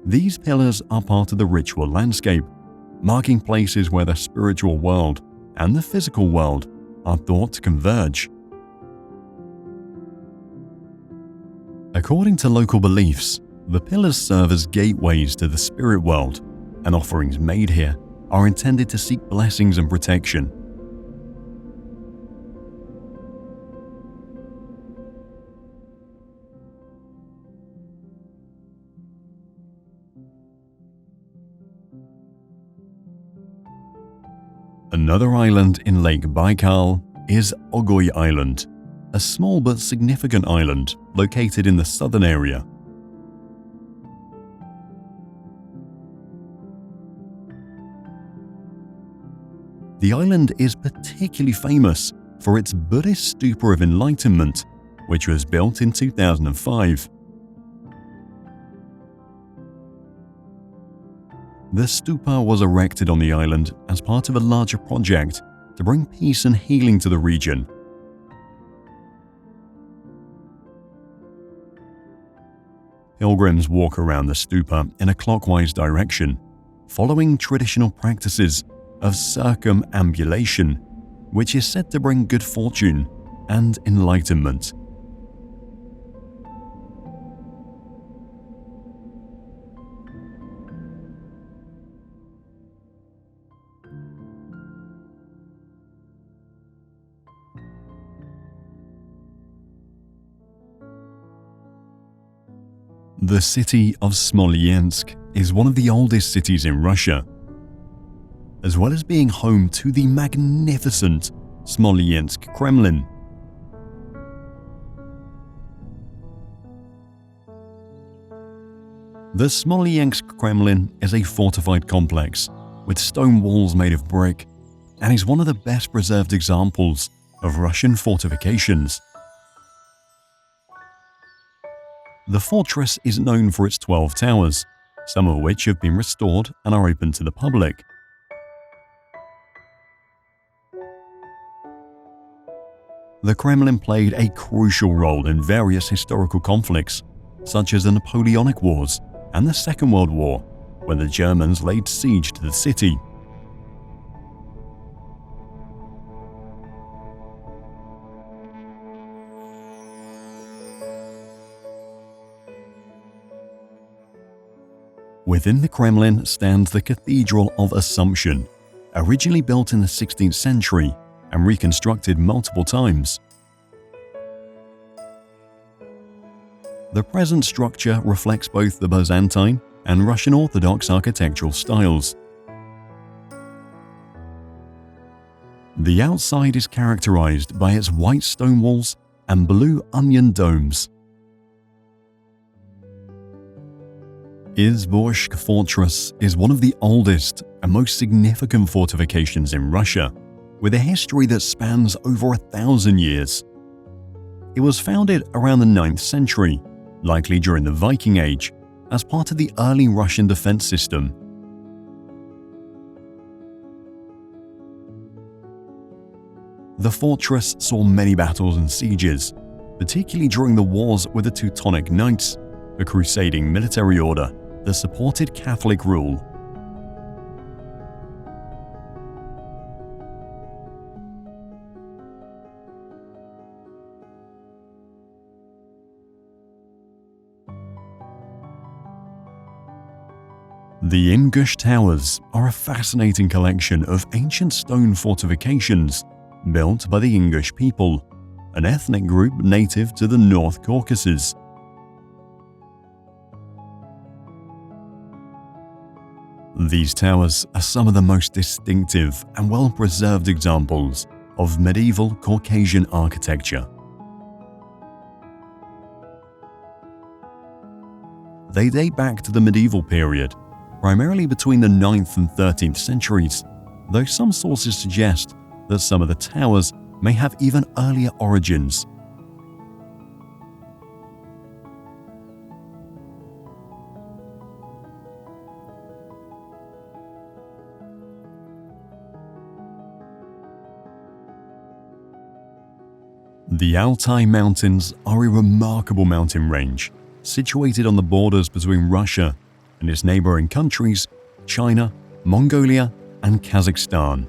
These pillars are part of the ritual landscape, marking places where the spiritual world and the physical world are thought to converge. According to local beliefs, the pillars serve as gateways to the spirit world, and offerings made here are intended to seek blessings and protection. Another island in Lake Baikal is Ogoy Island, a small but significant island located in the southern area. The island is particularly famous for its Buddhist stupa of enlightenment, which was built in 2005. The stupa was erected on the island as part of a larger project to bring peace and healing to the region. Pilgrims walk around the stupa in a clockwise direction, following traditional practices of circumambulation, which is said to bring good fortune and enlightenment. The city of Smolensk is one of the oldest cities in Russia, as well as being home to the magnificent Smolensk Kremlin. The Smolensk Kremlin is a fortified complex with stone walls made of brick and is one of the best preserved examples of Russian fortifications. The fortress is known for its 12 towers, some of which have been restored and are open to the public. The Kremlin played a crucial role in various historical conflicts, such as the Napoleonic Wars and the Second World War, when the Germans laid siege to the city. Within the Kremlin stands the Cathedral of Assumption, originally built in the 16th century and reconstructed multiple times. The present structure reflects both the Byzantine and Russian Orthodox architectural styles. The outside is characterized by its white stone walls and blue onion domes. Vyborg Fortress is one of the oldest and most significant fortifications in Russia, with a history that spans over 1,000 years. It was founded around the 9th century, likely during the Viking Age, as part of the early Russian defense system. The fortress saw many battles and sieges, particularly during the wars with the Teutonic Knights, a crusading military order that supported Catholic rule. The Ingush Towers are a fascinating collection of ancient stone fortifications built by the Ingush people, an ethnic group native to the North Caucasus. These towers are some of the most distinctive and well-preserved examples of medieval Caucasian architecture. They date back to the medieval period, primarily between the 9th and 13th centuries, though some sources suggest that some of the towers may have even earlier origins. The Altai Mountains are a remarkable mountain range situated on the borders between Russia and its neighboring countries, China, Mongolia, and Kazakhstan.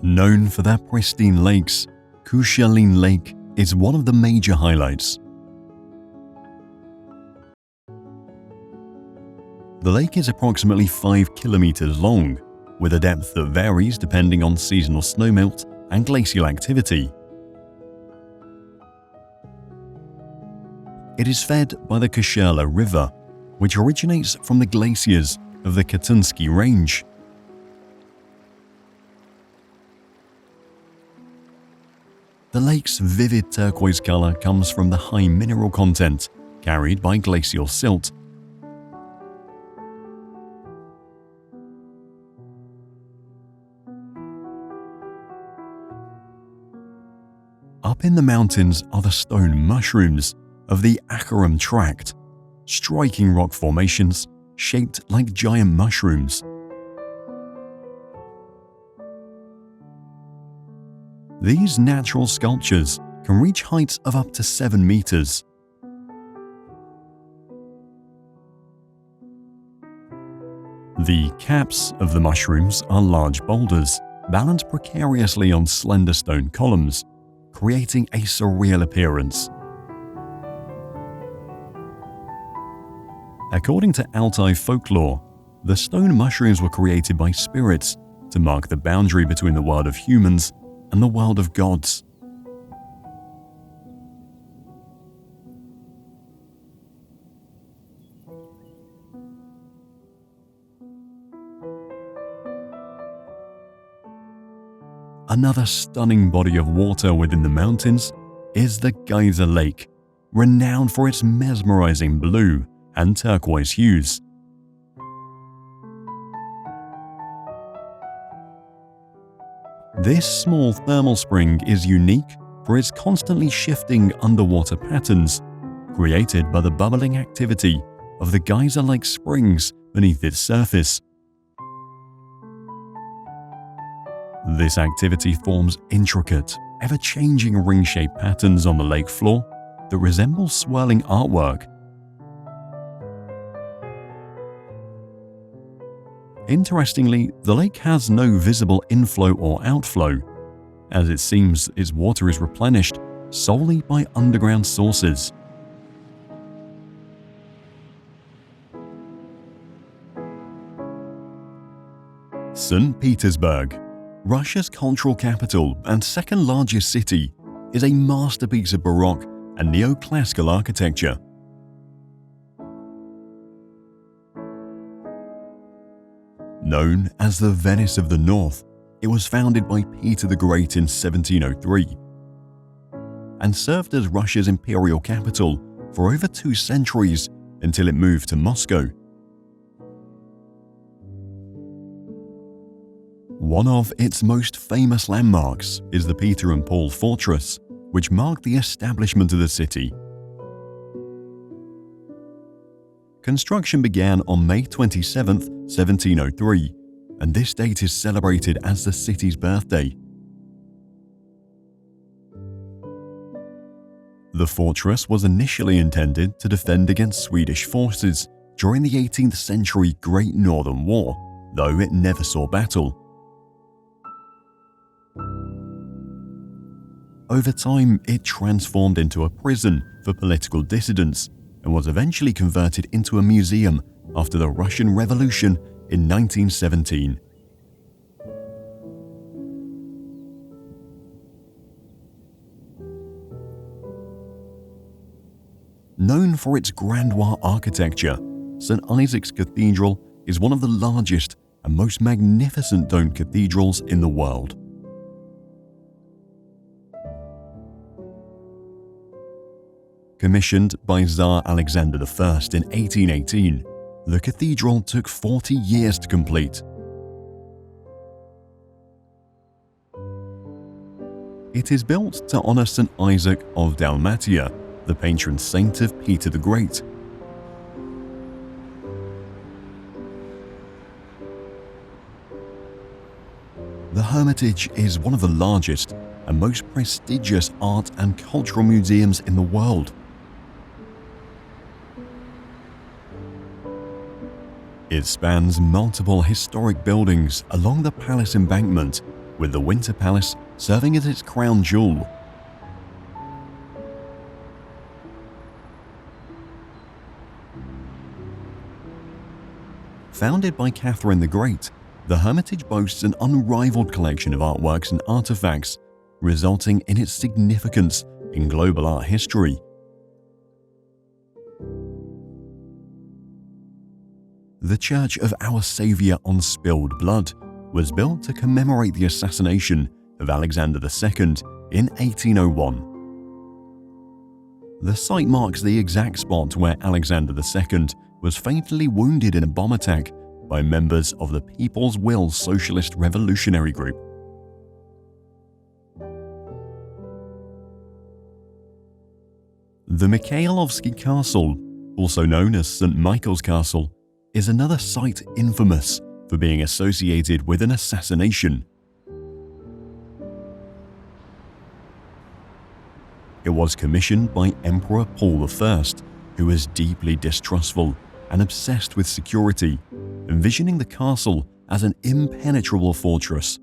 Known for their pristine lakes, Kushalin Lake is one of the major highlights. The lake is approximately 5 kilometers long, with a depth that varies depending on seasonal snowmelt and glacial activity. It is fed by the Karelia River, which originates from the glaciers of the Katunsky Range. The lake's vivid turquoise color comes from the high mineral content carried by glacial silt. Up in the mountains are the stone mushrooms of the Akharam Tract, striking rock formations shaped like giant mushrooms. These natural sculptures can reach heights of up to 7 meters. The caps of the mushrooms are large boulders, balanced precariously on slender stone columns, creating a surreal appearance. According to Altai folklore, the stone mushrooms were created by spirits to mark the boundary between the world of humans and the world of gods. Another stunning body of water within the mountains is the Geyser Lake, renowned for its mesmerizing blue and turquoise hues. This small thermal spring is unique for its constantly shifting underwater patterns created by the bubbling activity of the Geyser Lake springs beneath its surface. This activity forms intricate, ever-changing ring-shaped patterns on the lake floor that resemble swirling artwork. Interestingly, the lake has no visible inflow or outflow, as it seems its water is replenished solely by underground sources. St. Petersburg, Russia's cultural capital and second largest city, is a masterpiece of Baroque and neoclassical architecture. Known as the Venice of the North, it was founded by Peter the Great in 1703 and served as Russia's imperial capital for over 2 centuries until it moved to Moscow. One of its most famous landmarks is the Peter and Paul Fortress, which marked the establishment of the city. Construction began on May 27, 1703, and this date is celebrated as the city's birthday. The fortress was initially intended to defend against Swedish forces during the 18th century Great Northern War, though it never saw battle. Over time, it transformed into a prison for political dissidents and was eventually converted into a museum after the Russian Revolution in 1917. Known for its grandiose architecture, St. Isaac's Cathedral is one of the largest and most magnificent domed cathedrals in the world. Commissioned by Tsar Alexander I in 1818, the cathedral took 40 years to complete. It is built to honor St. Isaac of Dalmatia, the patron saint of Peter the Great. The Hermitage is one of the largest and most prestigious art and cultural museums in the world. It spans multiple historic buildings along the palace embankment, with the Winter Palace serving as its crown jewel. Founded by Catherine the Great, the Hermitage boasts an unrivaled collection of artworks and artifacts, resulting in its significance in global art history. The Church of Our Saviour on Spilled Blood was built to commemorate the assassination of Alexander II in 1801. The site marks the exact spot where Alexander II was fatally wounded in a bomb attack by members of the People's Will Socialist Revolutionary Group. The Mikhailovsky Castle, also known as St. Michael's Castle, is another site infamous for being associated with an assassination. It was commissioned by Emperor Paul I, who was deeply distrustful and obsessed with security, envisioning the castle as an impenetrable fortress.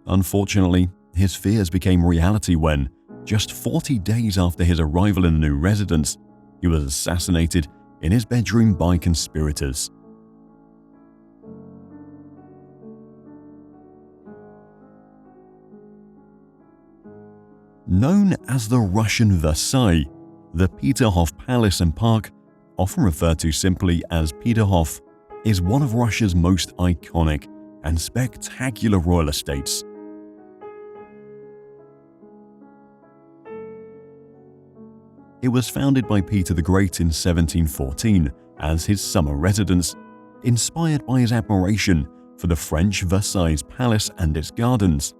Unfortunately, his fears became reality when, just 40 days after his arrival in the new residence, he was assassinated in his bedroom by conspirators. Known as the Russian Versailles, the Peterhof Palace and Park, often referred to simply as Peterhof, is one of Russia's most iconic and spectacular royal estates. It was founded by Peter the Great in 1714 as his summer residence, inspired by his admiration for the French Versailles Palace and its gardens.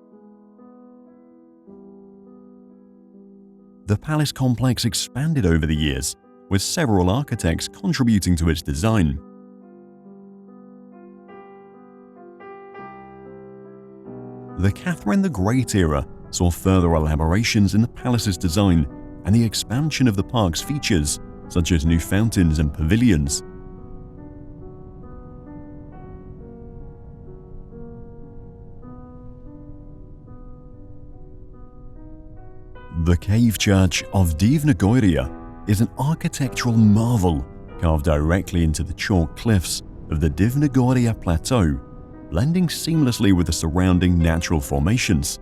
The palace complex expanded over the years, with several architects contributing to its design. The Catherine the Great era saw further elaborations in the palace's design and the expansion of the park's features, such as new fountains and pavilions. The cave church of Divnogoria is an architectural marvel carved directly into the chalk cliffs of the Divnogoria Plateau, blending seamlessly with the surrounding natural formations.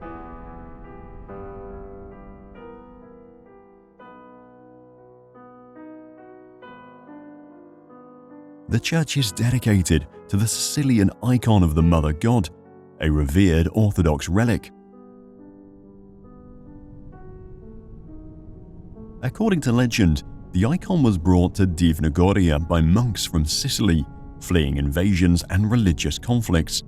The church is dedicated to the Sicilian icon of the Mother God, a revered Orthodox relic. According to legend, the icon was brought to Divnogoria by monks from Sicily, fleeing invasions and religious conflicts.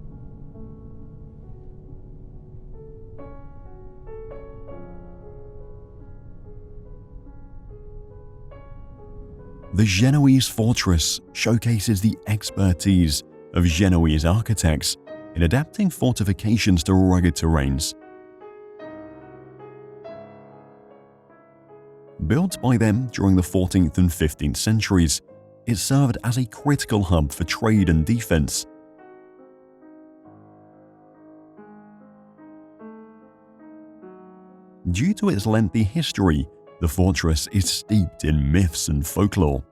The Genoese fortress showcases the expertise of Genoese architects in adapting fortifications to rugged terrains. Built by them during the 14th and 15th centuries, it served as a critical hub for trade and defense. Due to its lengthy history, the fortress is steeped in myths and folklore.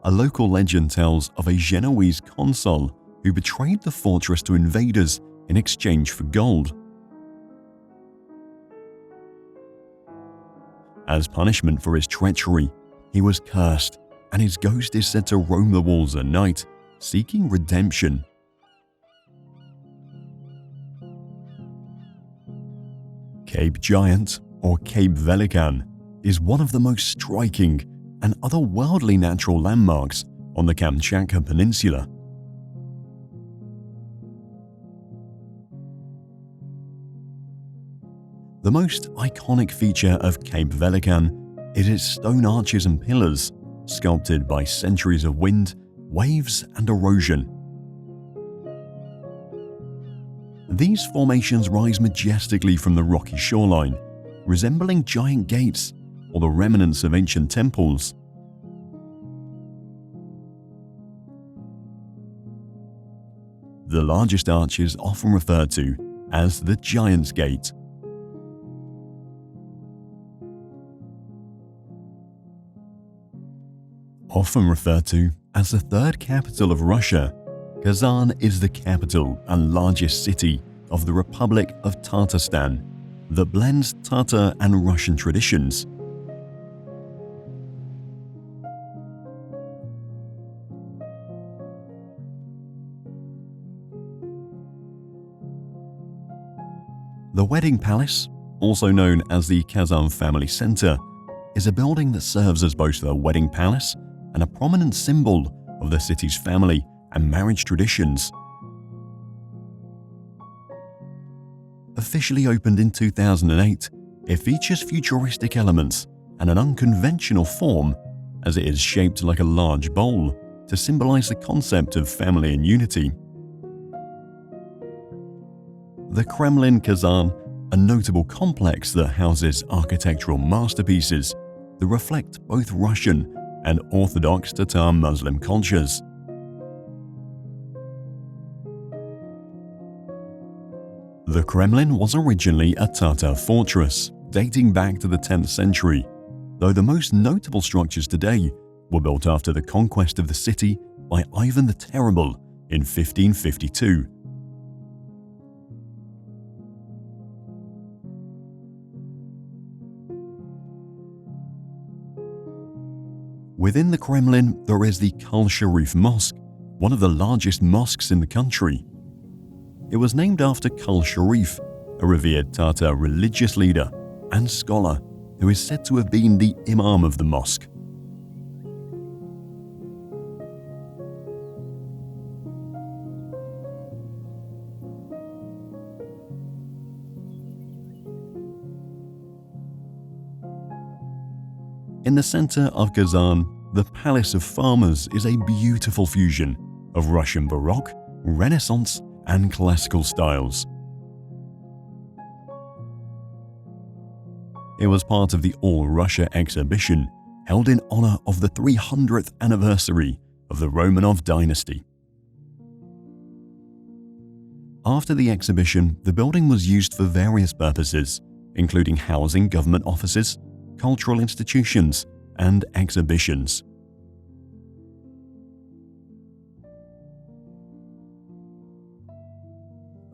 A local legend tells of a Genoese consul who betrayed the fortress to invaders in exchange for gold. As punishment for his treachery, he was cursed, and his ghost is said to roam the walls at night, seeking redemption. Cape Giant, or Cape Velikan, is one of the most striking and otherworldly natural landmarks on the Kamchatka Peninsula. The most iconic feature of Cape Velikan is its stone arches and pillars, sculpted by centuries of wind, waves, and erosion. These formations rise majestically from the rocky shoreline, resembling giant gates or the remnants of ancient temples. The largest arch is often referred to as the Giant's Gate. Often referred to as the third capital of Russia, Kazan is the capital and largest city of the Republic of Tatarstan that blends Tatar and Russian traditions. The Wedding Palace, also known as the Kazan Family Center, is a building that serves as both a wedding palace and a prominent symbol of the city's family and marriage traditions. Officially opened in 2008, it features futuristic elements and an unconventional form, as it is shaped like a large bowl to symbolize the concept of family and unity. The Kremlin Kazan, a notable complex that houses architectural masterpieces that reflect both Russian and Orthodox Tatar Muslim cultures. The Kremlin was originally a Tatar fortress dating back to the 10th century, though the most notable structures today were built after the conquest of the city by Ivan the Terrible in 1552. Within the Kremlin, there is the Kal Sharif Mosque, one of the largest mosques in the country. It was named after Kul Sharif, a revered Tatar religious leader and scholar who is said to have been the imam of the mosque. In the center of Kazan, the Palace of Farmers is a beautiful fusion of Russian Baroque, Renaissance, and classical styles. It was part of the All-Russia exhibition held in honor of the 300th anniversary of the Romanov dynasty. After the exhibition, the building was used for various purposes, including housing government offices, cultural institutions, and exhibitions.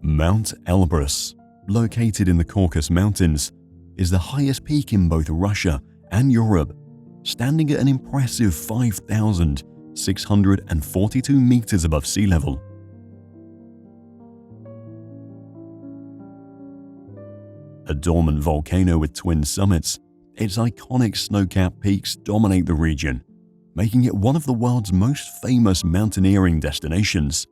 Mount Elbrus, located in the Caucasus Mountains, is the highest peak in both Russia and Europe, standing at an impressive 5,642 meters above sea level. A dormant volcano with twin summits, its iconic snow-capped peaks dominate the region, making it one of the world's most famous mountaineering destinations.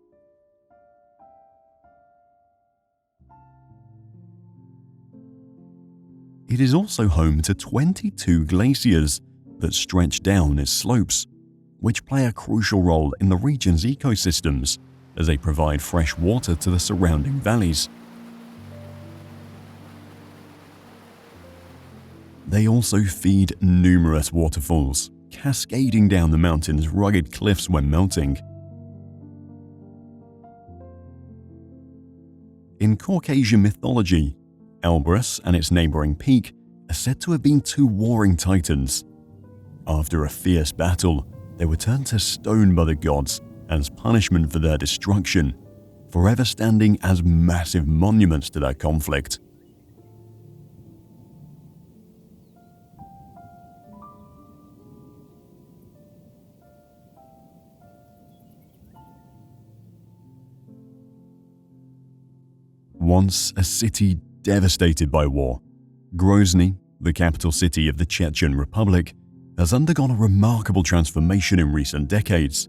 It is also home to 22 glaciers that stretch down its slopes, which play a crucial role in the region's ecosystems as they provide fresh water to the surrounding valleys. They also feed numerous waterfalls, cascading down the mountain's rugged cliffs when melting. In Caucasian mythology, Elbrus and its neighboring peak are said to have been two warring titans. After a fierce battle, they were turned to stone by the gods as punishment for their destruction, forever standing as massive monuments to their conflict. Once a city devastated by war, Grozny, the capital city of the Chechen Republic, has undergone a remarkable transformation in recent decades.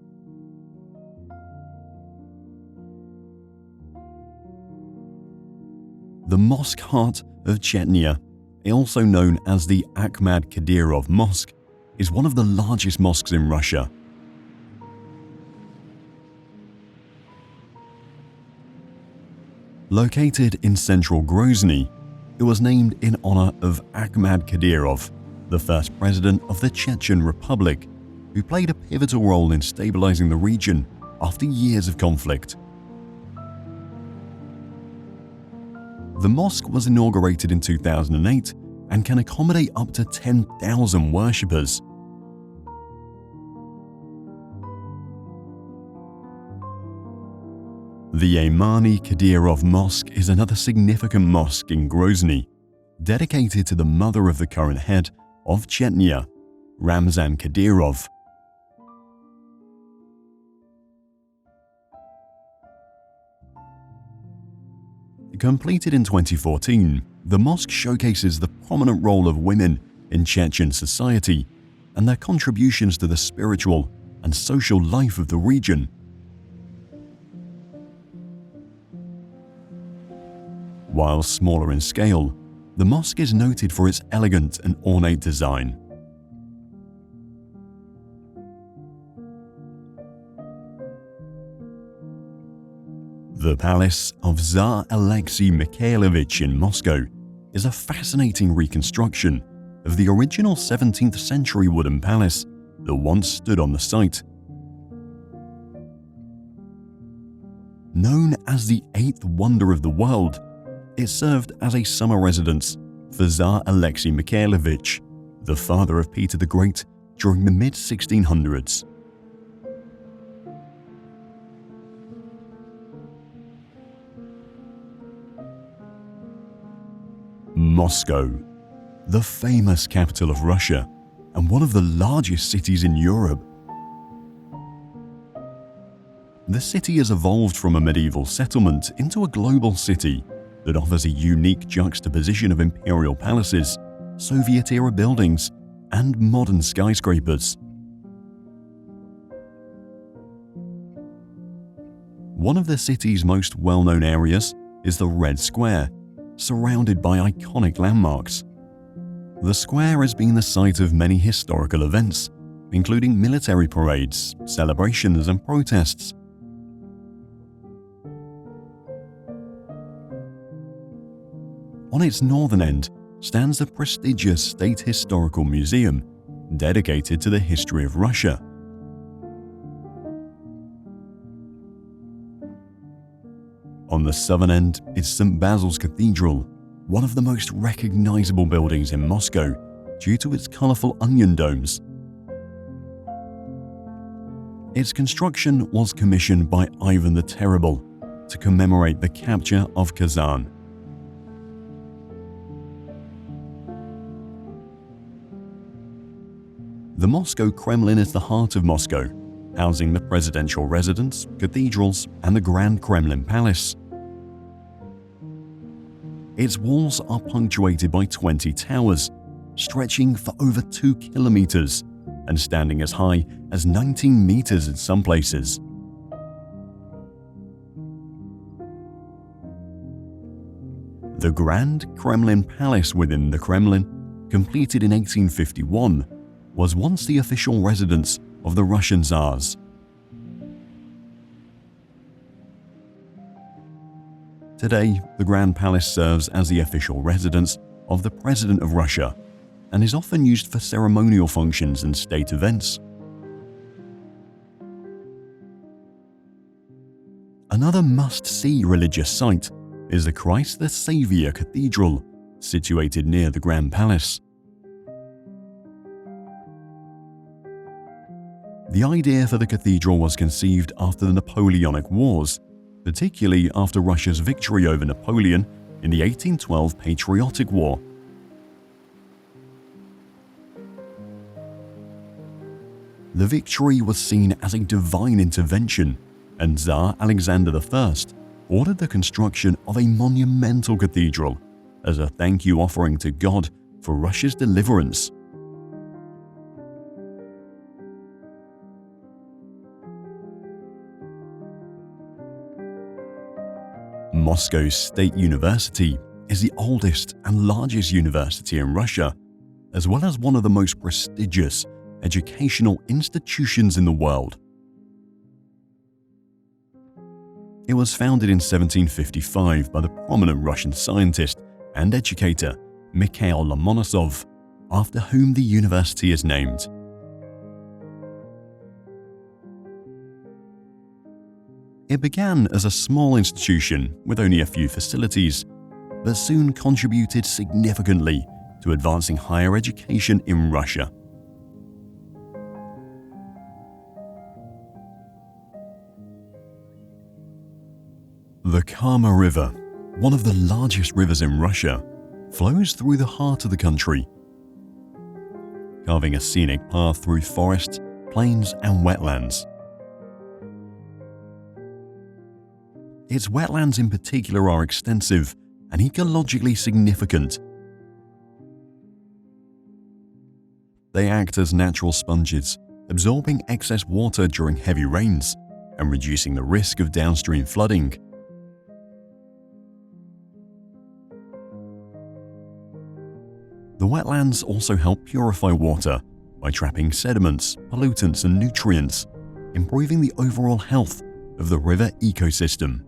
The Mosque Heart of Chechnya, also known as the Akhmad Kadyrov Mosque, is one of the largest mosques in Russia. Located in central Grozny, it was named in honor of Akhmad Kadyrov, the first president of the Chechen Republic, who played a pivotal role in stabilizing the region after years of conflict. The mosque was inaugurated in 2008 and can accommodate up to 10,000 worshippers. The Aymani Kadyrov Mosque is another significant mosque in Grozny, dedicated to the mother of the current head of Chechnya, Ramzan Kadyrov. Completed in 2014, the mosque showcases the prominent role of women in Chechen society and their contributions to the spiritual and social life of the region. While smaller in scale, the mosque is noted for its elegant and ornate design. The Palace of Tsar Alexei Mikhailovich in Moscow is a fascinating reconstruction of the original 17th century wooden palace that once stood on the site. Known as the Eighth Wonder of the World, it served as a summer residence for Tsar Alexei Mikhailovich, the father of Peter the Great, during the mid-1600s. Moscow, the famous capital of Russia and one of the largest cities in Europe. The city has evolved from a medieval settlement into a global city that offers a unique juxtaposition of imperial palaces, Soviet-era buildings, and modern skyscrapers. One of the city's most well-known areas is the Red Square, surrounded by iconic landmarks. The square has been the site of many historical events, including military parades, celebrations, and protests. On its northern end stands the prestigious State Historical Museum, dedicated to the history of Russia. On the southern end is St. Basil's Cathedral, one of the most recognizable buildings in Moscow due to its colorful onion domes. Its construction was commissioned by Ivan the Terrible to commemorate the capture of Kazan. The Moscow Kremlin is the heart of Moscow, housing the presidential residence, cathedrals, and the Grand Kremlin Palace. Its walls are punctuated by 20 towers, stretching for over 2 kilometers and standing as high as 19 meters in some places. The Grand Kremlin Palace within the Kremlin, completed in 1851, was once the official residence of the Russian Tsars. Today, the Grand Palace serves as the official residence of the President of Russia and is often used for ceremonial functions and state events. Another must-see religious site is the Christ the Savior Cathedral, situated near the Grand Palace. The idea for the cathedral was conceived after the Napoleonic Wars, particularly after Russia's victory over Napoleon in the 1812 Patriotic War. The victory was seen as a divine intervention, and Tsar Alexander I ordered the construction of a monumental cathedral as a thank you offering to God for Russia's deliverance. Moscow State University is the oldest and largest university in Russia, as well as one of the most prestigious educational institutions in the world. It was founded in 1755 by the prominent Russian scientist and educator Mikhail Lomonosov, after whom the university is named. It began as a small institution with only a few facilities, but soon contributed significantly to advancing higher education in Russia. The Kama River, one of the largest rivers in Russia, flows through the heart of the country, carving a scenic path through forests, plains, and wetlands. Its wetlands in particular are extensive and ecologically significant. They act as natural sponges, absorbing excess water during heavy rains and reducing the risk of downstream flooding. The wetlands also help purify water by trapping sediments, pollutants, and nutrients, improving the overall health of the river ecosystem.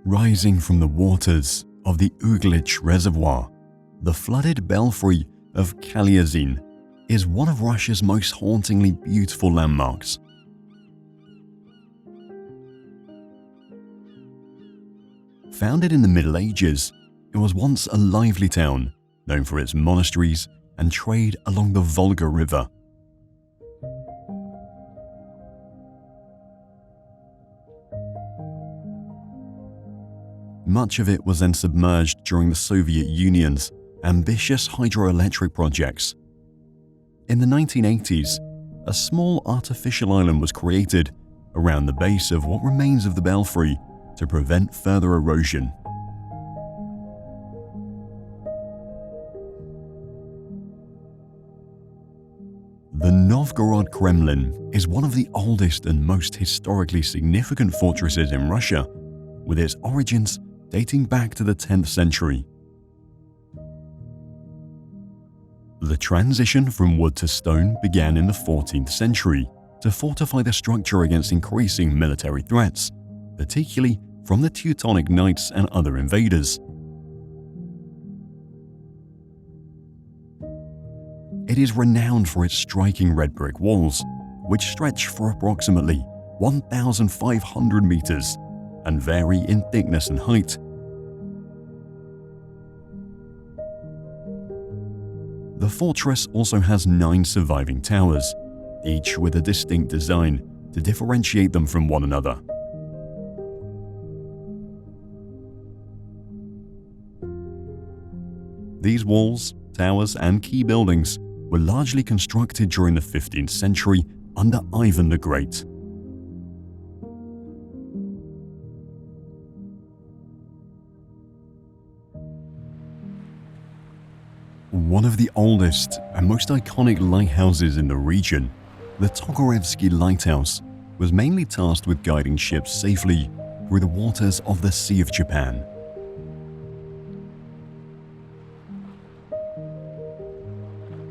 Rising from the waters of the Uglich Reservoir, the flooded belfry of Kaliazin is one of Russia's most hauntingly beautiful landmarks. Founded in the Middle Ages, it was once a lively town, known for its monasteries and trade along the Volga River. Much of it was then submerged during the Soviet Union's ambitious hydroelectric projects. In the 1980s, a small artificial island was created around the base of what remains of the belfry to prevent further erosion. The Novgorod Kremlin is one of the oldest and most historically significant fortresses in Russia, with its origins dating back to the 10th century. The transition from wood to stone began in the 14th century to fortify the structure against increasing military threats, particularly from the Teutonic Knights and other invaders. It is renowned for its striking red brick walls, which stretch for approximately 1,500 meters and vary in thickness and height. The fortress also has 9 surviving towers, each with a distinct design to differentiate them from one another. These walls, towers, and key buildings were largely constructed during the 15th century under Ivan the Great. One of the oldest and most iconic lighthouses in the region, the Tokarevsky Lighthouse, was mainly tasked with guiding ships safely through the waters of the Sea of Japan.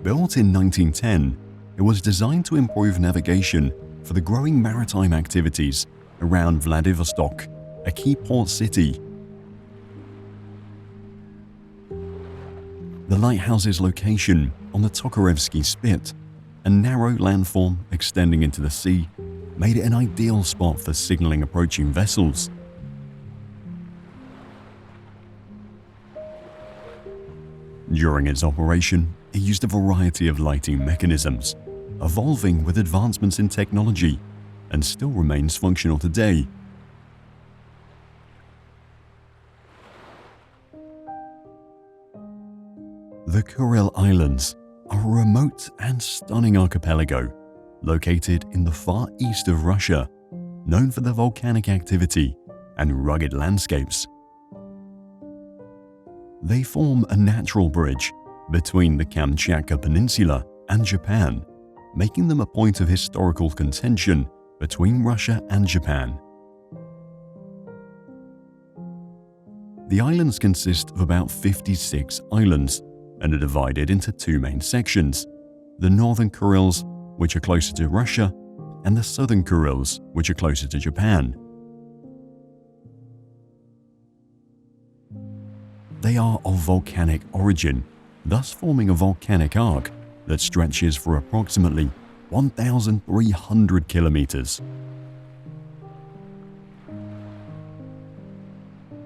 Built in 1910, it was designed to improve navigation for the growing maritime activities around Vladivostok, a key port city. The lighthouse's location on the Tokarevsky Spit, a narrow landform extending into the sea, made it an ideal spot for signaling approaching vessels. During its operation, it used a variety of lighting mechanisms, evolving with advancements in technology, and still remains functional today. The Ural Islands are a remote and stunning archipelago located in the far east of Russia, known for their volcanic activity and rugged landscapes. They form a natural bridge between the Kamchatka Peninsula and Japan, making them a point of historical contention between Russia and Japan. The islands consist of about 56 islands and are divided into 2 main sections: the northern Kurils, which are closer to Russia, and the southern Kurils, which are closer to Japan. They are of volcanic origin, thus forming a volcanic arc that stretches for approximately 1,300 kilometers.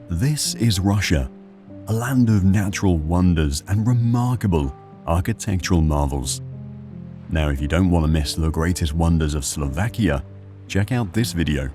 This is Russia, a land of natural wonders and remarkable architectural marvels. Now, if you don't want to miss the greatest wonders of Slovakia, check out this video.